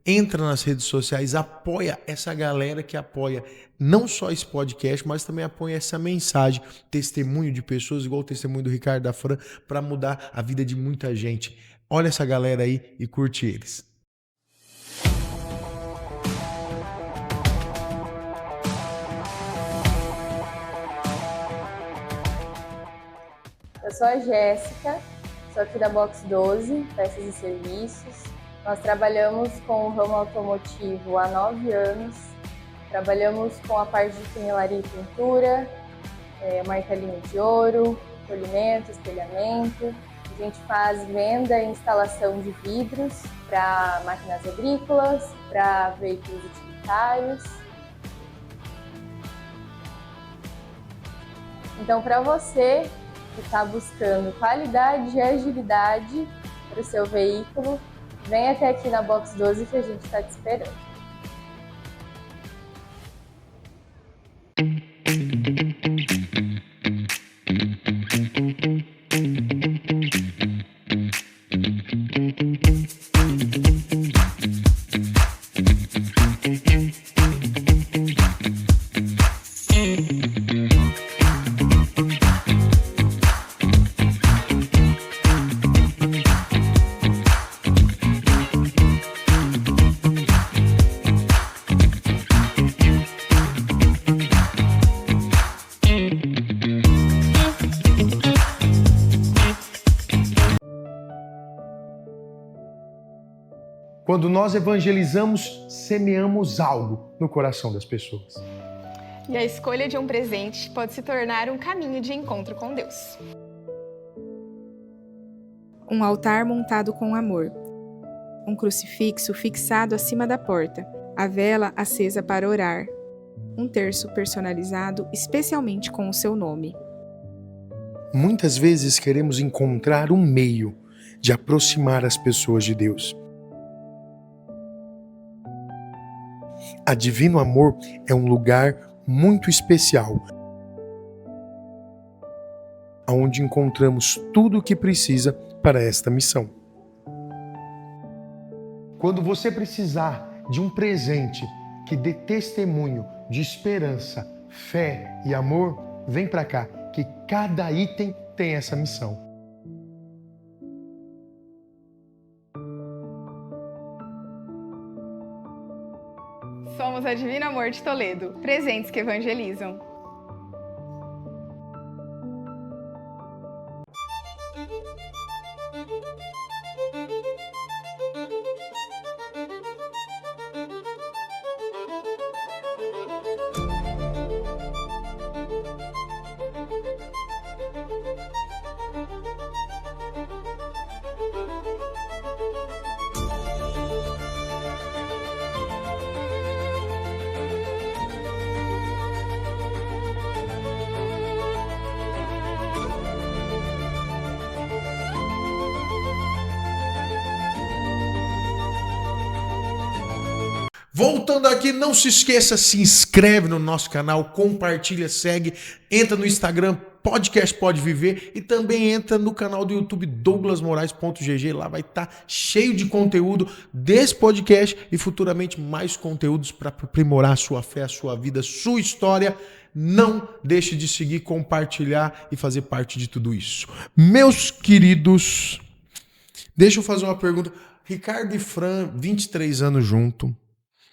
Entra nas redes sociais, apoia essa galera que apoia não só esse podcast, mas também apoia essa mensagem, testemunho de pessoas, igual o testemunho do Ricardo, da Fran, para mudar a vida de muita gente. Olha essa galera aí e curte eles. Eu sou a Jéssica, sou aqui da Box 12, Peças e Serviços. Nós trabalhamos com o ramo automotivo há 9 anos. Trabalhamos com a parte de funilaria e pintura, martelinho de ouro, polimento, espelhamento. A gente faz venda e instalação de vidros para máquinas agrícolas, para veículos utilitários. Então, para você que está buscando qualidade e agilidade para o seu veículo, vem até aqui na Box 12 que a gente está te esperando. Quando nós evangelizamos, semeamos algo no coração das pessoas. E a escolha de um presente pode se tornar um caminho de encontro com Deus. Um altar montado com amor. Um crucifixo fixado acima da porta. A vela acesa para orar. Um terço personalizado especialmente com o seu nome. Muitas vezes queremos encontrar um meio de aproximar as pessoas de Deus. A Divino Amor é um lugar muito especial, onde encontramos tudo o que precisa para esta missão. Quando você precisar de um presente que dê testemunho de esperança, fé e amor, vem para cá, que cada item tem essa missão. Somos a Divino Amor de Toledo, presentes que evangelizam. Voltando aqui, não se esqueça, se inscreve no nosso canal, compartilha, segue, entra no Instagram, Podcast Pode Viver, e também entra no canal do YouTube douglasmorais.gg, lá vai estar cheio de conteúdo desse podcast e futuramente mais conteúdos para aprimorar a sua fé, a sua vida, a sua história. Não deixe de seguir, compartilhar e fazer parte de tudo isso. Meus queridos, deixa eu fazer uma pergunta. Ricardo e Fran, 23 anos junto.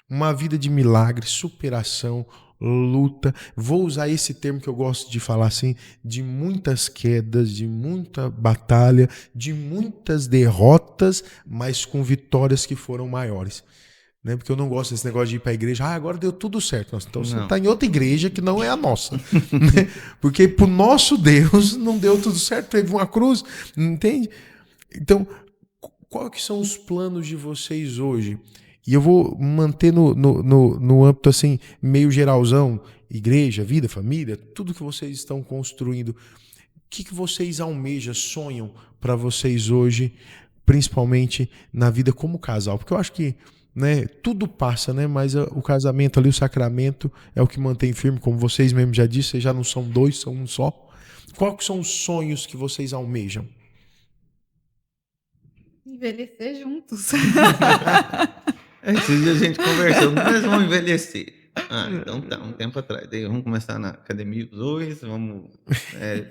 Uma vida de milagre, superação, luta. Vou usar esse termo que eu gosto de falar assim, de muitas quedas, de muita batalha, de muitas derrotas, mas com vitórias que foram maiores. Né? Porque eu não gosto desse negócio de ir para a igreja, agora deu tudo certo. Nossa, então você está em outra igreja que não é a nossa. Né? Porque pro nosso Deus não deu tudo certo, teve uma cruz, entende? Então, quais que são os planos de vocês hoje? E eu vou manter no âmbito assim, meio geralzão, igreja, vida, família, tudo que vocês estão construindo. O que vocês almejam, sonham para vocês hoje, principalmente na vida como casal? Porque eu acho que, né, tudo passa, né? Mas o casamento ali, o sacramento, é o que mantém firme, como vocês mesmos já disseram, vocês já não são dois, são um só. Quais são os sonhos que vocês almejam? Envelhecer juntos. Esses dias a gente conversou, mas vamos envelhecer. Então tá, um tempo atrás. Daí vamos começar na academia os dois, vamos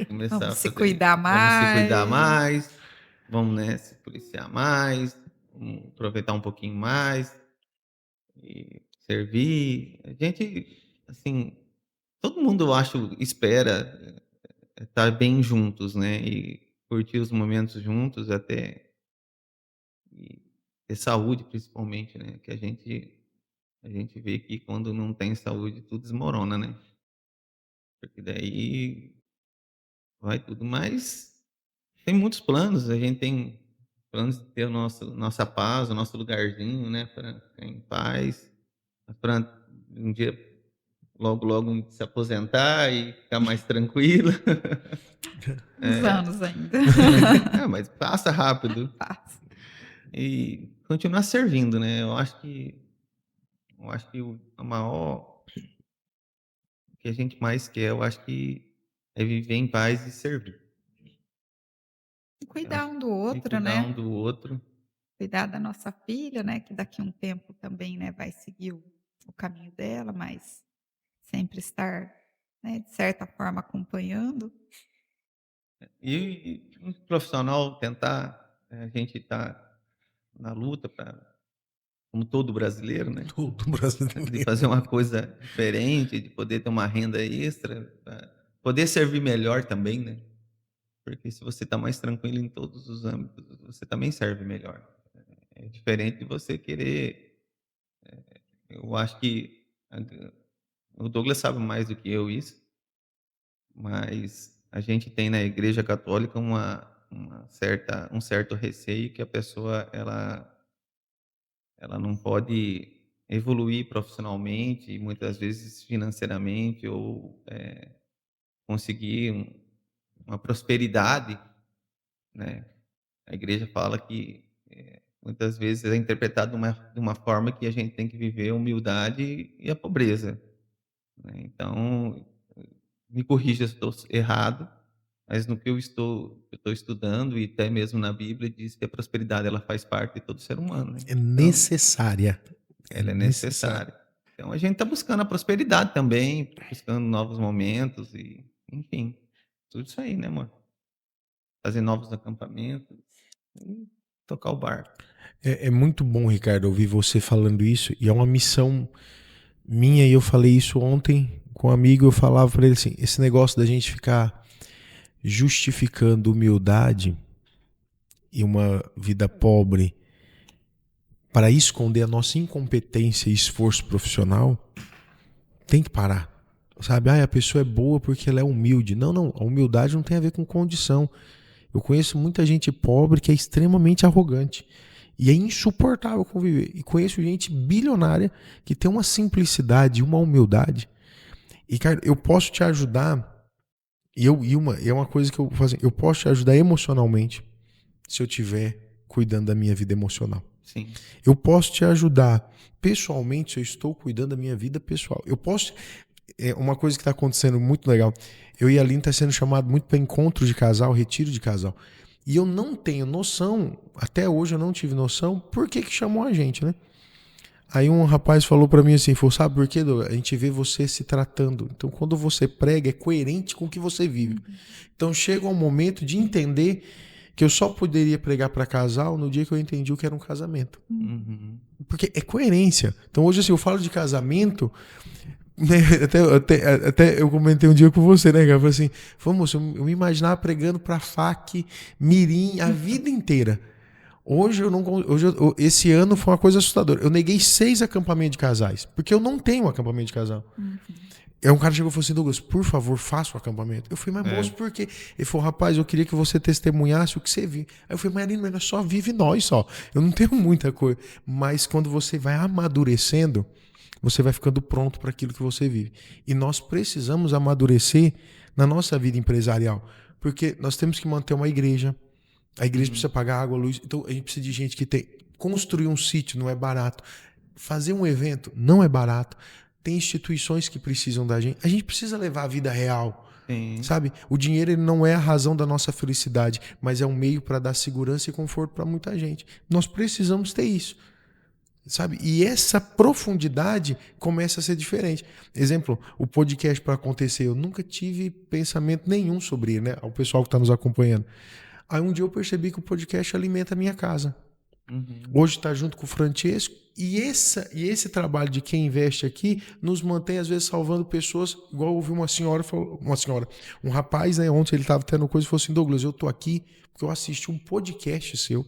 começar Vamos a se fazer, cuidar vamos se cuidar mais. mais, vamos, né, se policiar mais, vamos aproveitar um pouquinho mais e servir. A gente, assim, todo mundo, eu acho, espera estar bem juntos, né? E curtir os momentos juntos até. ter saúde, principalmente, né? Que a gente vê que quando não tem saúde, tudo desmorona, né? Porque daí vai tudo. Mas tem muitos planos. A gente tem planos de ter nossa paz, o nosso lugarzinho, né? Para ficar em paz. Para um dia, logo, logo, se aposentar e ficar mais tranquilo. Uns anos ainda. Mas passa rápido. Passa. E continuar servindo, né? Eu acho que a maior que a gente mais quer, eu acho que é viver em paz e servir. Cuidar um do E outro, cuidar né? um do outro. Cuidar da nossa filha, né? Que daqui a um tempo também, né, vai seguir o caminho dela, mas sempre estar, né, de certa forma acompanhando. E um profissional tentar, a gente tá na luta para, como todo brasileiro, né? Todo De brasileiro. fazer uma coisa diferente, de poder ter uma renda extra, pra poder servir melhor também, né? Porque se você está mais tranquilo em todos os âmbitos, você também serve melhor. É diferente de você querer. Eu acho que o Douglas sabe mais do que eu isso, mas a gente tem na Igreja Católica um certo receio que a pessoa ela não pode evoluir profissionalmente, muitas vezes financeiramente, ou conseguir uma prosperidade, né? A igreja fala que muitas vezes é interpretado de uma forma que a gente tem que viver a humildade e a pobreza, né? Então, me corrija se estou errado, mas no que eu estou estudando, e até mesmo na Bíblia, diz que a prosperidade ela faz parte de todo ser humano, né? É necessária. Ela é necessária. Então, a gente está buscando a prosperidade também, buscando novos momentos, e enfim, tudo isso aí, né, amor? Fazer novos acampamentos e tocar o barco. É muito bom, Ricardo, ouvir você falando isso, e é uma missão minha, e eu falei isso ontem com um amigo, eu falava para ele assim, esse negócio da gente ficar justificando humildade e uma vida pobre para esconder a nossa incompetência e esforço profissional, tem que parar. Sabe, a pessoa é boa porque ela é humilde. Não, a humildade não tem a ver com condição. Eu conheço muita gente pobre que é extremamente arrogante. E é insuportável conviver. E conheço gente bilionária que tem uma simplicidade, uma humildade. E, cara, eu posso te ajudar. E é uma coisa que eu faço. Eu posso te ajudar emocionalmente se eu estiver cuidando da minha vida emocional. Sim. Eu posso te ajudar pessoalmente se eu estou cuidando da minha vida pessoal. Eu posso. É uma coisa que está acontecendo muito legal. Eu e a Aline está sendo chamado muito para encontro de casal, retiro de casal. E eu não tenho noção, até hoje eu não tive noção, por que chamou a gente, né? Aí um rapaz falou para mim assim, sabe por quê, Douglas? A gente vê você se tratando. Então quando você prega é coerente com o que você vive. Então chega um momento de entender que eu só poderia pregar para casal no dia que eu entendi o que era um casamento. Uhum. Porque é coerência. Então hoje assim, eu falo de casamento, né, até eu comentei um dia com você, né, cara? Eu falei assim, eu me imaginava pregando para FAC, Mirim, a vida inteira. Esse ano foi uma coisa assustadora. Eu neguei 6 acampamentos de casais, porque eu não tenho um acampamento de casal. Aí um cara chegou e falou assim, Douglas, por favor, faça o acampamento. Eu falei, mas moço, por quê? Ele falou, rapaz, eu queria que você testemunhasse o que você viu. Aí eu falei, Marina, mas só vive nós só. Eu não tenho muita coisa. Mas quando você vai amadurecendo, você vai ficando pronto para aquilo que você vive. E nós precisamos amadurecer na nossa vida empresarial. Porque nós temos que manter uma igreja. A igreja precisa pagar água, luz. Então a gente precisa de gente que tem... Construir um sítio não é barato. Fazer um evento não é barato. Tem instituições que precisam da gente. A gente precisa levar a vida real. Sim. Sabe? O dinheiro ele não é a razão da nossa felicidade, mas é um meio para dar segurança e conforto para muita gente. Nós precisamos ter isso. Sabe? E essa profundidade começa a ser diferente. Exemplo, o podcast para acontecer, eu nunca tive pensamento nenhum sobre ele, né? Ao pessoal que está nos acompanhando. Aí um dia eu percebi que o podcast alimenta a minha casa. Hoje está junto com o Francesco. E esse trabalho de quem investe aqui nos mantém, às vezes, salvando pessoas. Igual eu ouvi um rapaz, né? Ontem ele estava tendo coisa e falou assim, Douglas, eu tô aqui porque eu assisti um podcast seu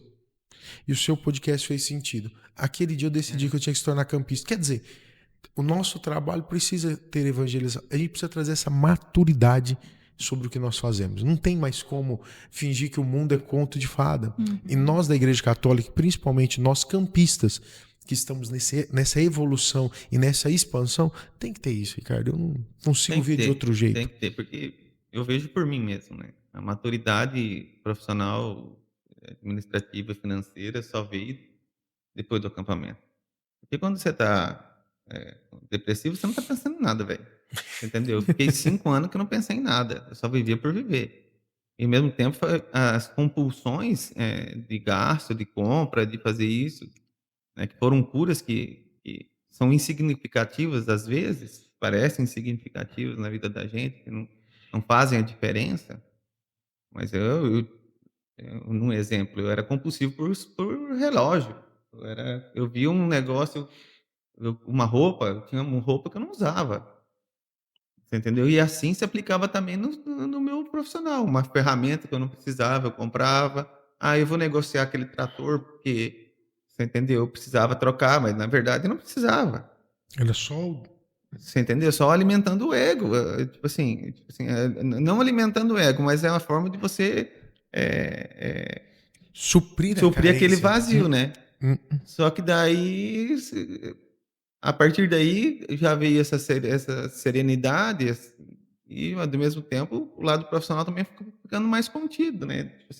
e o seu podcast fez sentido. Aquele dia eu decidi que eu tinha que se tornar campista. Quer dizer, o nosso trabalho precisa ter evangelização. A gente precisa trazer essa maturidade sobre o que nós fazemos. Não tem mais como fingir que o mundo é conto de fada. E nós da Igreja Católica, principalmente nós campistas, que estamos nessa evolução e nessa expansão, tem que ter isso, Ricardo. Eu não consigo ver de outro jeito. Tem que ter, porque eu vejo por mim mesmo, né? A maturidade profissional, administrativa, financeira só veio depois do acampamento. Porque quando você está depressivo, você não está pensando em nada, velho. Entendeu? Eu fiquei 5 anos que eu não pensei em nada. Eu só vivia por viver. E ao mesmo tempo, as compulsões de gasto, de compra, de fazer isso, né, que foram curas que são insignificativas às vezes, parecem insignificativas na vida da gente, que não fazem a diferença. Mas num exemplo, eu era compulsivo por relógio. Eu via um negócio, uma roupa, eu tinha uma roupa que eu não usava. Você entendeu? E assim se aplicava também no meu profissional. Uma ferramenta que eu não precisava, eu comprava. Eu vou negociar aquele trator porque, você entendeu? Eu precisava trocar, mas na verdade eu não precisava. Era só... Você entendeu? Só alimentando o ego. Tipo assim, não alimentando o ego, mas é uma forma de você suprir aquele vazio, né? Só que daí... A partir daí já veio essa serenidade e, ao mesmo tempo, o lado profissional também ficou ficando mais contido, né? Tipo,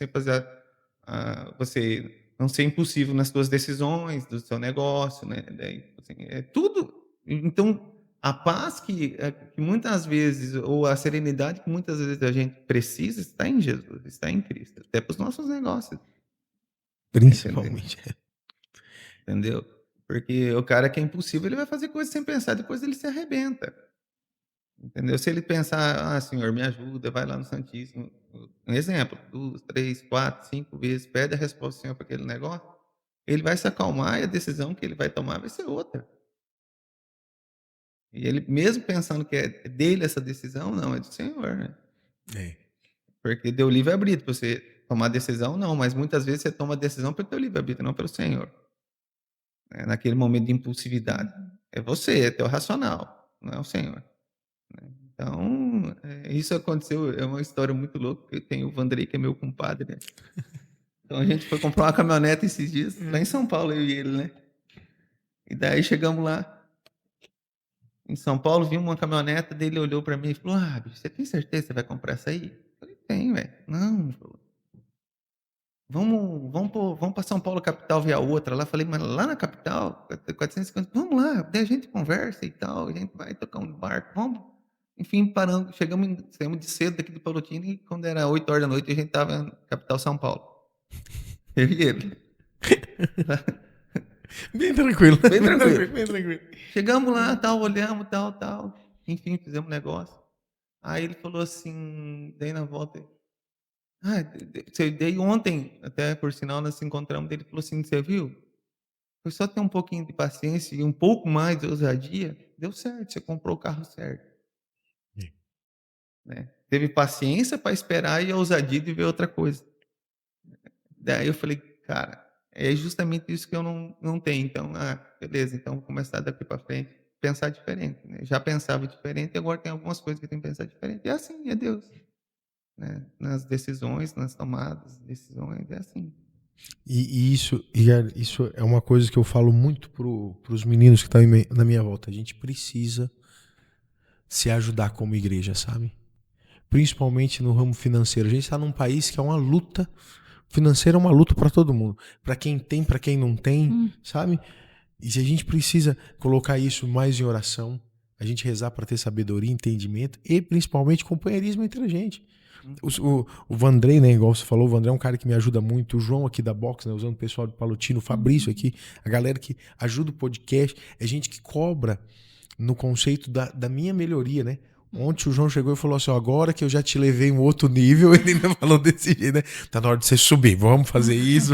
você não ser impulsivo nas suas decisões, do seu negócio, né? Daí, assim, é tudo. Então, a paz que muitas vezes, ou a serenidade que muitas vezes a gente precisa, está em Jesus, está em Cristo, até para os nossos negócios. Principalmente. Entendeu? Porque o cara que é impulsivo, ele vai fazer coisas sem pensar, depois ele se arrebenta. Entendeu? Se ele pensar, Senhor, me ajuda, vai lá no Santíssimo. Um exemplo, 2, 3, 4, 5 vezes, pede a resposta do Senhor para aquele negócio, ele vai se acalmar e a decisão que ele vai tomar vai ser outra. E ele, mesmo pensando que é dele essa decisão, não, é do Senhor, né? Porque deu livre-arbítrio para você tomar a decisão, não, mas muitas vezes você toma a decisão pelo teu livre-arbítrio, não pelo Senhor. Naquele momento de impulsividade. É você, é teu racional, não é o Senhor. Então, isso aconteceu, é uma história muito louca, eu tenho o Vandrei, que é meu compadre, né? Então a gente foi comprar uma caminhonete esses dias, lá em São Paulo, eu e ele, né? E daí chegamos lá, em São Paulo, vimos uma caminhonete, dele olhou pra mim e falou, bicho, você tem certeza que você vai comprar essa aí? Eu falei, tem, velho. Não, falou. Vamos para São Paulo, capital, ver a outra lá. Falei, mas lá na capital, 450, vamos lá, daí a gente conversa e tal, a gente vai tocar um barco, vamos. Enfim, saímos de cedo daqui do Palotino e quando era 8 horas da noite a gente estava na capital São Paulo. Eu e ele. Bem tranquilo. Bem tranquilo. Chegamos lá, tal, olhamos, tal. Enfim, fizemos um negócio. Aí ele falou assim, daí na volta... daí ontem, até por sinal, nós nos encontramos, ele falou assim, você viu? Foi só ter um pouquinho de paciência e um pouco mais de ousadia, deu certo, você comprou o carro certo. Né? Teve paciência para esperar e a ousadia de ver outra coisa. Daí eu falei, cara, é justamente isso que eu não tenho. Então, beleza, então vou começar daqui para frente, pensar diferente. Né? Já pensava diferente e agora tem algumas coisas que eu tenho que pensar diferente. É assim, é Deus. Né? Nas decisões, nas tomadas de decisões, é assim. E isso é uma coisa que eu falo muito para os meninos que estão na minha volta. A gente precisa se ajudar como igreja, sabe? Principalmente no ramo financeiro. A gente está num país que é uma luta. Financeira é uma luta para todo mundo. Para quem tem, para quem não tem, sabe? E se a gente precisa colocar isso mais em oração, a gente rezar para ter sabedoria, entendimento e principalmente companheirismo entre a gente. O Vandrei, né, igual você falou, o Vandrei é um cara que me ajuda muito, o João aqui da Box, né, usando o pessoal do Palotino, o Fabrício aqui, a galera que ajuda o podcast, é gente que cobra no conceito da minha melhoria, né? Ontem o João chegou e falou assim, agora que eu já te levei um outro nível, ele ainda falou desse jeito, né? Tá na hora de você subir, vamos fazer isso.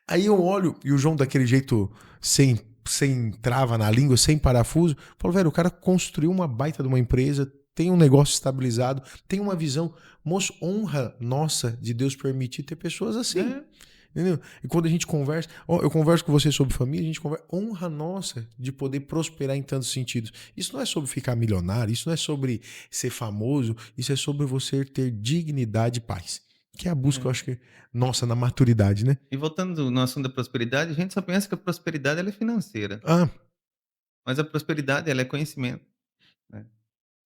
Aí eu olho, e o João daquele jeito sem trava na língua, sem parafuso, falo, velho, o cara construiu uma baita de uma empresa, tem um negócio estabilizado, tem uma visão, moço, honra nossa de Deus permitir ter pessoas assim. Entendeu? E quando a gente conversa, eu converso com você sobre família, a gente conversa, honra nossa de poder prosperar em tantos sentidos. Isso não é sobre ficar milionário, isso não é sobre ser famoso, isso é sobre você ter dignidade e paz. Que é a busca, eu acho que, nossa, na maturidade, né? E voltando no assunto da prosperidade, a gente só pensa que a prosperidade ela é financeira. Mas a prosperidade ela é conhecimento. Né?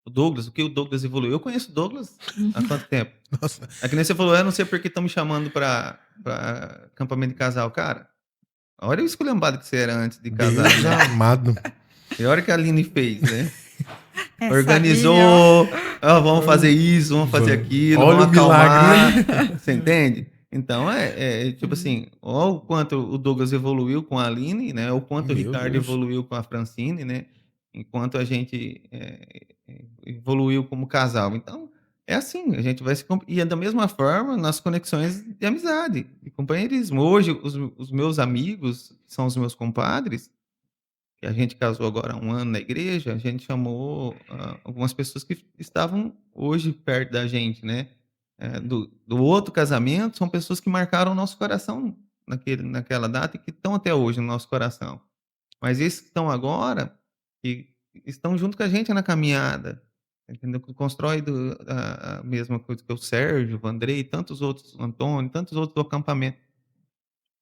O que o Douglas evoluiu? Eu conheço o Douglas há quanto tempo? Nossa. É que nem você falou, eu não sei por que estão me chamando para acampamento de casal. Cara, olha o esculhambado que você era antes de casar. Deus amado. E a hora que a Aline fez, né? Organizou, vamos fazer isso, vamos fazer aquilo, olha vamos o acalmar. milagre. Você entende? Então, tipo assim, olha o quanto o Douglas evoluiu com a Aline, né? O quanto o Ricardo evoluiu com a Francine, né? Enquanto a gente evoluiu como casal. Então, é assim, a gente vai se... E é da mesma forma nas conexões de amizade, de companheirismo. Hoje, os meus amigos, que são os meus compadres, que a gente casou agora há 1 ano na igreja, a gente chamou algumas pessoas que estavam hoje perto da gente, né? Do outro casamento, são pessoas que marcaram o nosso coração naquela data e que estão até hoje no nosso coração. Mas esses que estão agora, que estão junto com a gente na caminhada, entendeu? Que constrói a mesma coisa que o Sérgio, o Andrei, tantos outros, o Antônio, tantos outros do acampamento.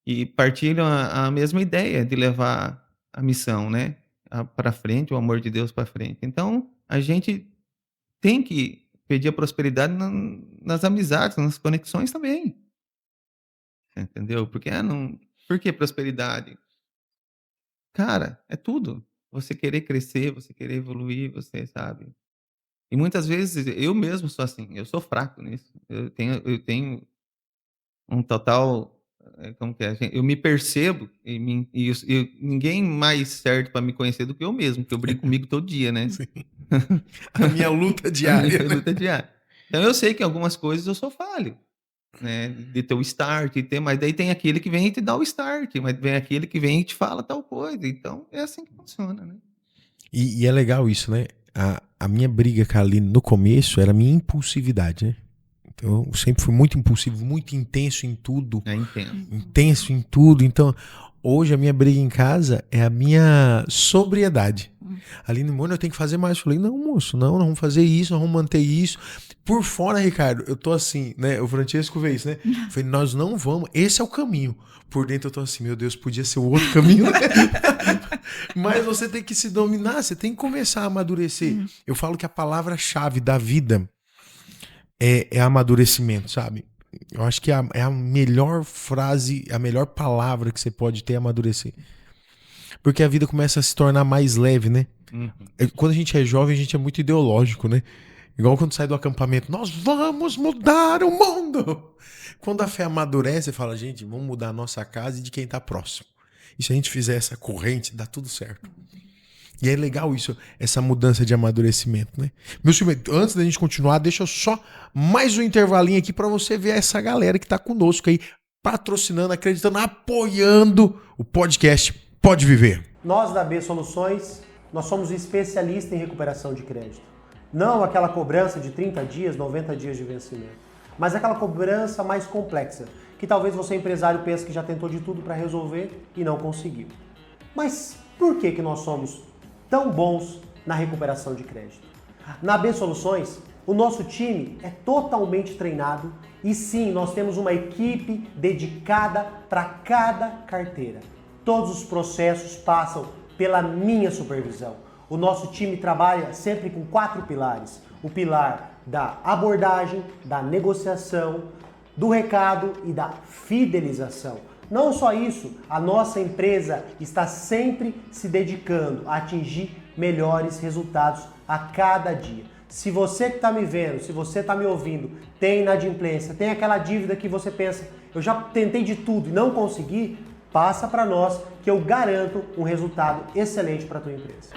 E partilham a mesma ideia de levar a missão, né? Para frente, o amor de Deus para frente. Então, a gente tem que pedir a prosperidade nas amizades, nas conexões também. Entendeu? Porque, por que prosperidade? Cara, é tudo. Você querer crescer, você querer evoluir, você sabe. E muitas vezes, eu mesmo sou assim, eu sou fraco nisso. Eu tenho um total... Como que é? Eu me percebo e ninguém mais certo para me conhecer do que eu mesmo, porque eu brigo comigo todo dia, né? Sim. A minha luta diária. A minha luta diária. Então eu sei que em algumas coisas eu sou falho, né? De ter o start, mas daí tem aquele que vem e te dá o start, mas vem aquele que vem e te fala tal coisa. Então é assim que funciona, né? E é legal isso, né? A minha briga com a Aline no começo era a minha impulsividade, né? Eu sempre fui muito impulsivo, muito intenso em tudo. É intenso. Intenso em tudo. Então, hoje a minha briga em casa é a minha sobriedade. Aline, mano, eu tenho que fazer mais. Eu falei, não, moço, não, nós vamos fazer isso, nós vamos manter isso. Por fora, Ricardo, eu tô assim, né? O Francesco vê isso, né? Eu falei, nós não vamos, esse é o caminho. Por dentro eu tô assim, meu Deus, podia ser o outro caminho, né? Mas você tem que se dominar, você tem que começar a amadurecer. Eu falo que a palavra-chave da vida é amadurecimento, sabe? Eu acho que é a melhor frase, a melhor palavra que você pode ter é amadurecer. Porque a vida começa a se tornar mais leve, né? Quando a gente é jovem, a gente é muito ideológico, né? Igual quando sai do acampamento, nós vamos mudar o mundo! Quando a fé amadurece, você fala, gente, vamos mudar a nossa casa e de quem tá próximo. E se a gente fizer essa corrente, dá tudo certo. E é legal isso, essa mudança de amadurecimento, né? Meu senhor, antes da gente continuar, deixa eu só mais um intervalinho aqui para você ver essa galera que tá conosco aí, patrocinando, acreditando, apoiando o podcast Pode Viver. Nós da B Soluções, nós somos especialistas em recuperação de crédito. Não aquela cobrança de 30 dias, 90 dias de vencimento, mas aquela cobrança mais complexa, que talvez você empresário pense que já tentou de tudo para resolver e não conseguiu. Mas por que nós somos tão bons na recuperação de crédito? Na B Soluções, o nosso time é totalmente treinado e sim, nós temos uma equipe dedicada para cada carteira. Todos os processos passam pela minha supervisão. O nosso time trabalha sempre com 4 pilares. O pilar da abordagem, da negociação, do recado e da fidelização. Não só isso, a nossa empresa está sempre se dedicando a atingir melhores resultados a cada dia. Se você que está me vendo, se você está me ouvindo, tem inadimplência, tem aquela dívida que você pensa, eu já tentei de tudo e não consegui, passa para nós que eu garanto um resultado excelente para a tua empresa.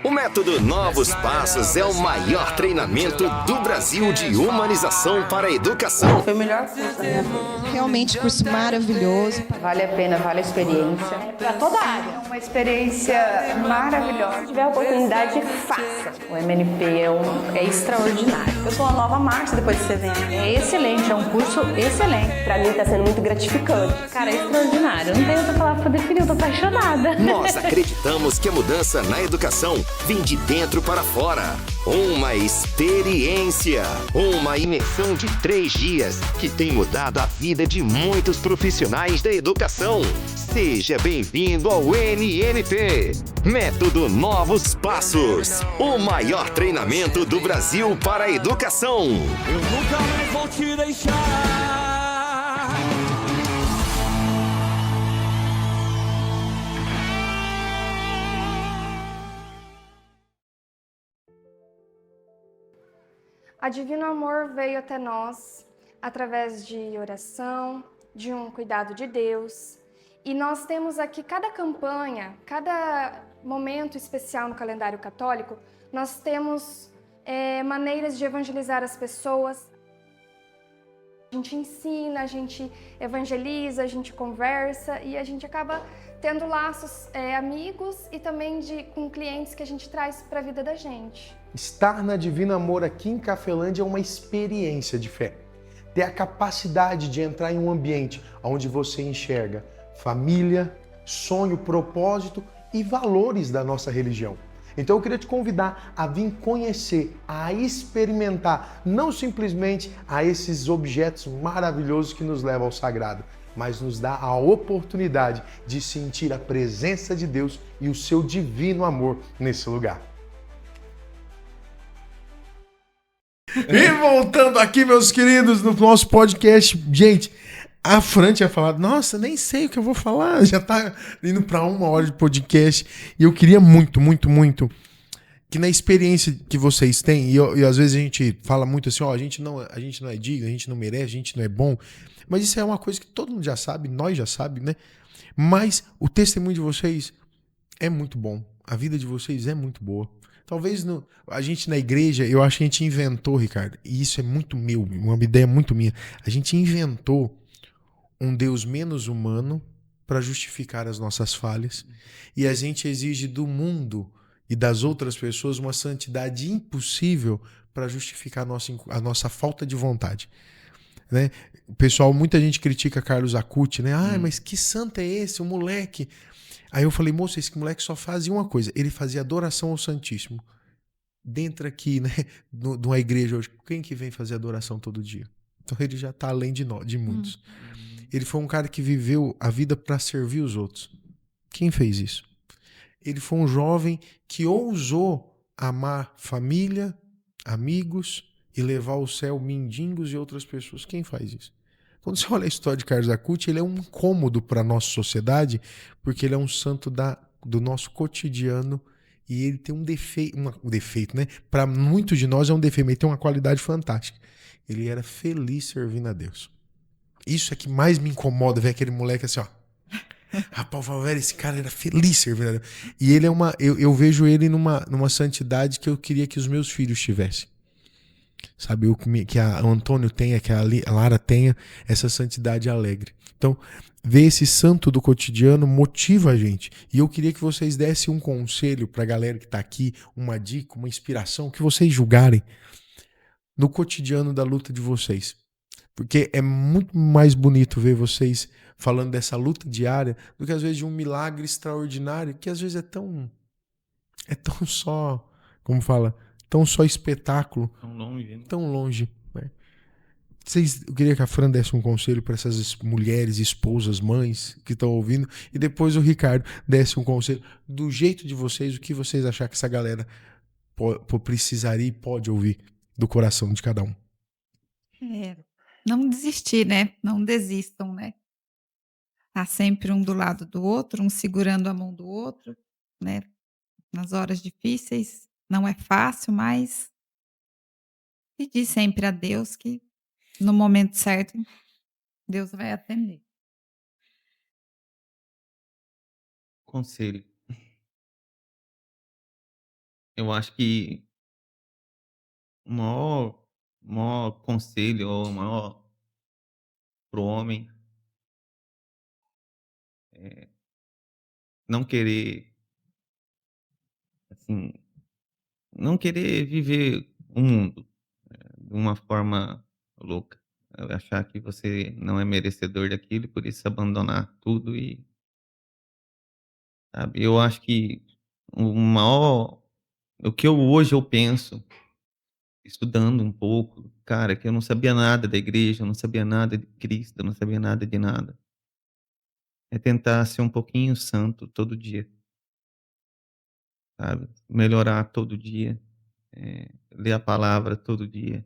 O método Novos Passos é o maior treinamento do Brasil de humanização para a educação. Foi o melhor curso da minha vida. Realmente curso maravilhoso. Vale a pena, vale a experiência. Para toda a área. É uma experiência maravilhosa. Se tiver a oportunidade, faça. O MNP é extraordinário. Eu sou uma nova Márcia depois desse evento. É excelente, é um curso excelente. Para mim está sendo muito gratificante. Cara, é extraordinário. Não tem outra palavra para definir, eu tô apaixonada. Nós acreditamos que a mudança na educação vem de dentro para fora. Uma experiência, uma imersão de 3 dias que tem mudado a vida de muitos profissionais da educação. Seja bem-vindo ao NNP, Método Novos Passos, o maior treinamento do Brasil para a educação. Eu nunca mais vou te deixar. A Divino Amor veio até nós através de oração, de um cuidado de Deus. E nós temos aqui cada campanha, cada momento especial no calendário católico, nós temos maneiras de evangelizar as pessoas. A gente ensina, a gente evangeliza, a gente conversa e a gente acaba tendo laços amigos e também com clientes que a gente traz para a vida da gente. Estar na Divino Amor aqui em Cafelândia é uma experiência de fé. Ter a capacidade de entrar em um ambiente onde você enxerga família, sonho, propósito e valores da nossa religião. Então eu queria te convidar a vir conhecer, a experimentar, não simplesmente a esses objetos maravilhosos que nos levam ao sagrado, mas nos dá a oportunidade de sentir a presença de Deus e o seu divino amor nesse lugar. E voltando aqui, meus queridos, no nosso podcast, gente, a Fran tinha falado, nossa, nem sei o que eu vou falar, já tá indo para 1 hora de podcast, e eu queria muito, muito, muito que na experiência que vocês têm, e às vezes a gente fala muito assim, ó, a gente não é digno, a gente não merece, a gente não é bom, mas isso é uma coisa que todo mundo já sabe, nós já sabemos, né? Mas o testemunho de vocês é muito bom, a vida de vocês é muito boa. Talvez a gente na igreja, eu acho que a gente inventou, Ricardo, e isso é muito meu, uma ideia muito minha, a gente inventou um Deus menos humano para justificar as nossas falhas, e a gente exige do mundo e das outras pessoas uma santidade impossível para justificar a nossa falta de vontade. Né? Pessoal, muita gente critica Carlos Acuti, né? Ah, mas que santo é esse, o moleque? Aí eu falei, moça, esse moleque só fazia uma coisa, ele fazia adoração ao Santíssimo. Dentro aqui, né, de uma igreja hoje, quem que vem fazer adoração todo dia? Então ele já está além de nós, de muitos. Ele foi um cara que viveu a vida para servir os outros. Quem fez isso? Ele foi um jovem que ousou amar família, amigos e levar ao céu mendigos e outras pessoas. Quem faz isso? Quando você olha a história de Carlos Acuti, ele é um incômodo para a nossa sociedade, porque ele é um santo do nosso cotidiano e ele tem um defeito, né? Para muitos de nós é um defeito, mas ele tem uma qualidade fantástica. Ele era feliz servindo a Deus. Isso é que mais me incomoda, ver aquele moleque assim, ó. Rapaz, velho, esse cara era feliz servindo a Deus. E ele eu vejo ele numa santidade que eu queria que os meus filhos tivessem. Sabe, que o Antônio tenha, que a Lara tenha, essa santidade alegre. Então, ver esse santo do cotidiano motiva a gente. E eu queria que vocês dessem um conselho para a galera que está aqui, uma dica, uma inspiração, que vocês julgarem no cotidiano da luta de vocês. Porque é muito mais bonito ver vocês falando dessa luta diária do que às vezes de um milagre extraordinário, que às vezes é tão só, como fala, tão só espetáculo. Tão longe, né? Tão longe. Né? Eu queria que a Fran desse um conselho para essas mulheres, esposas, mães que estão ouvindo, e depois o Ricardo desse um conselho do jeito de vocês, o que vocês achar que essa galera precisaria e pode ouvir do coração de cada um. Não desistir, né? Não desistam, né? Tá sempre um do lado do outro, um segurando a mão do outro, né? Nas horas difíceis, não é fácil, mas pedir sempre a Deus que no momento certo Deus vai atender. Conselho. Eu acho que o maior conselho, ou o maior pro homem é não querer, assim, não querer viver o mundo de uma forma louca. Achar que você não é merecedor daquilo e por isso abandonar tudo e, sabe, eu acho que o maior o que hoje eu penso, estudando um pouco, cara, que eu não sabia nada da igreja, eu não sabia nada de Cristo, eu não sabia nada de nada. É tentar ser um pouquinho santo todo dia, sabe, melhorar todo dia, ler a palavra todo dia.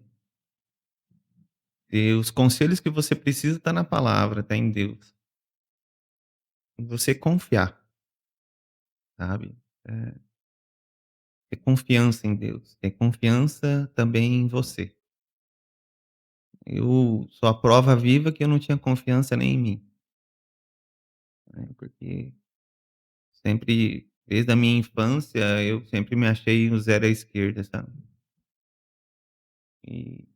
E os conselhos que você precisa tá na palavra, tá em Deus. E você confiar, sabe, ter confiança em Deus, ter confiança também em você. Eu sou a prova viva que eu não tinha confiança nem em mim. Porque sempre, desde a minha infância, eu sempre me achei o zero à esquerda, sabe. E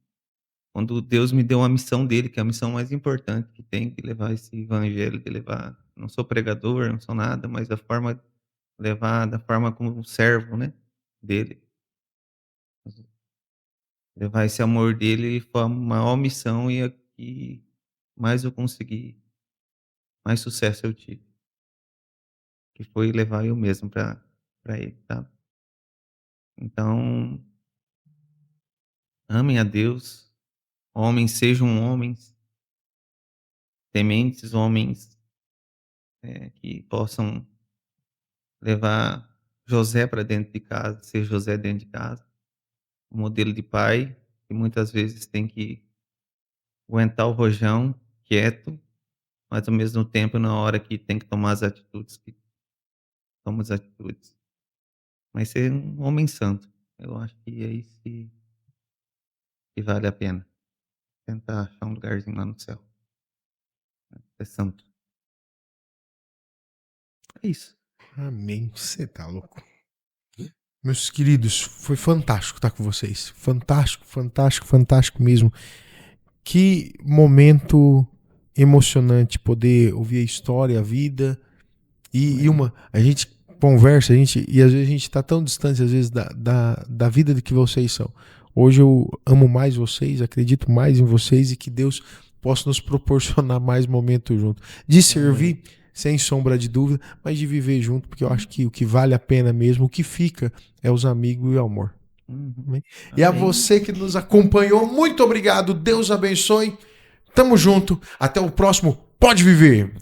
quando Deus me deu a missão dele, que é a missão mais importante que tem, de levar esse evangelho, de levar, não sou pregador, não sou nada, mas a forma levar da forma como um servo, né, dele. Levar esse amor dele foi a maior missão e a que mais eu consegui, mais sucesso eu tive. Que foi levar eu mesmo pra ele, sabe. Então amem a Deus, homens sejam homens tementes, homens, que possam levar José para dentro de casa, ser José dentro de casa, um modelo de pai que muitas vezes tem que aguentar o rojão quieto, mas ao mesmo tempo na hora que tem que tomar as atitudes, que toma as atitudes. Mas ser um homem santo, eu acho que é isso que vale a pena, tentar achar um lugarzinho lá no céu. Ser santo. É isso. Amém. Você tá louco. Meus queridos, foi fantástico estar com vocês. Fantástico, fantástico, fantástico mesmo. Que momento emocionante poder ouvir a história, a vida. E a gente conversa, e às vezes a gente está tão distante às vezes da vida de que vocês são. Hoje eu amo mais vocês, acredito mais em vocês e que Deus possa nos proporcionar mais momentos juntos. De servir, sem sombra de dúvida, mas de viver junto, porque eu acho que o que vale a pena mesmo, o que fica é os amigos e o amor. Amém? E a você que nos acompanhou, muito obrigado. Deus abençoe. Tamo junto. Até o próximo Pode Viver.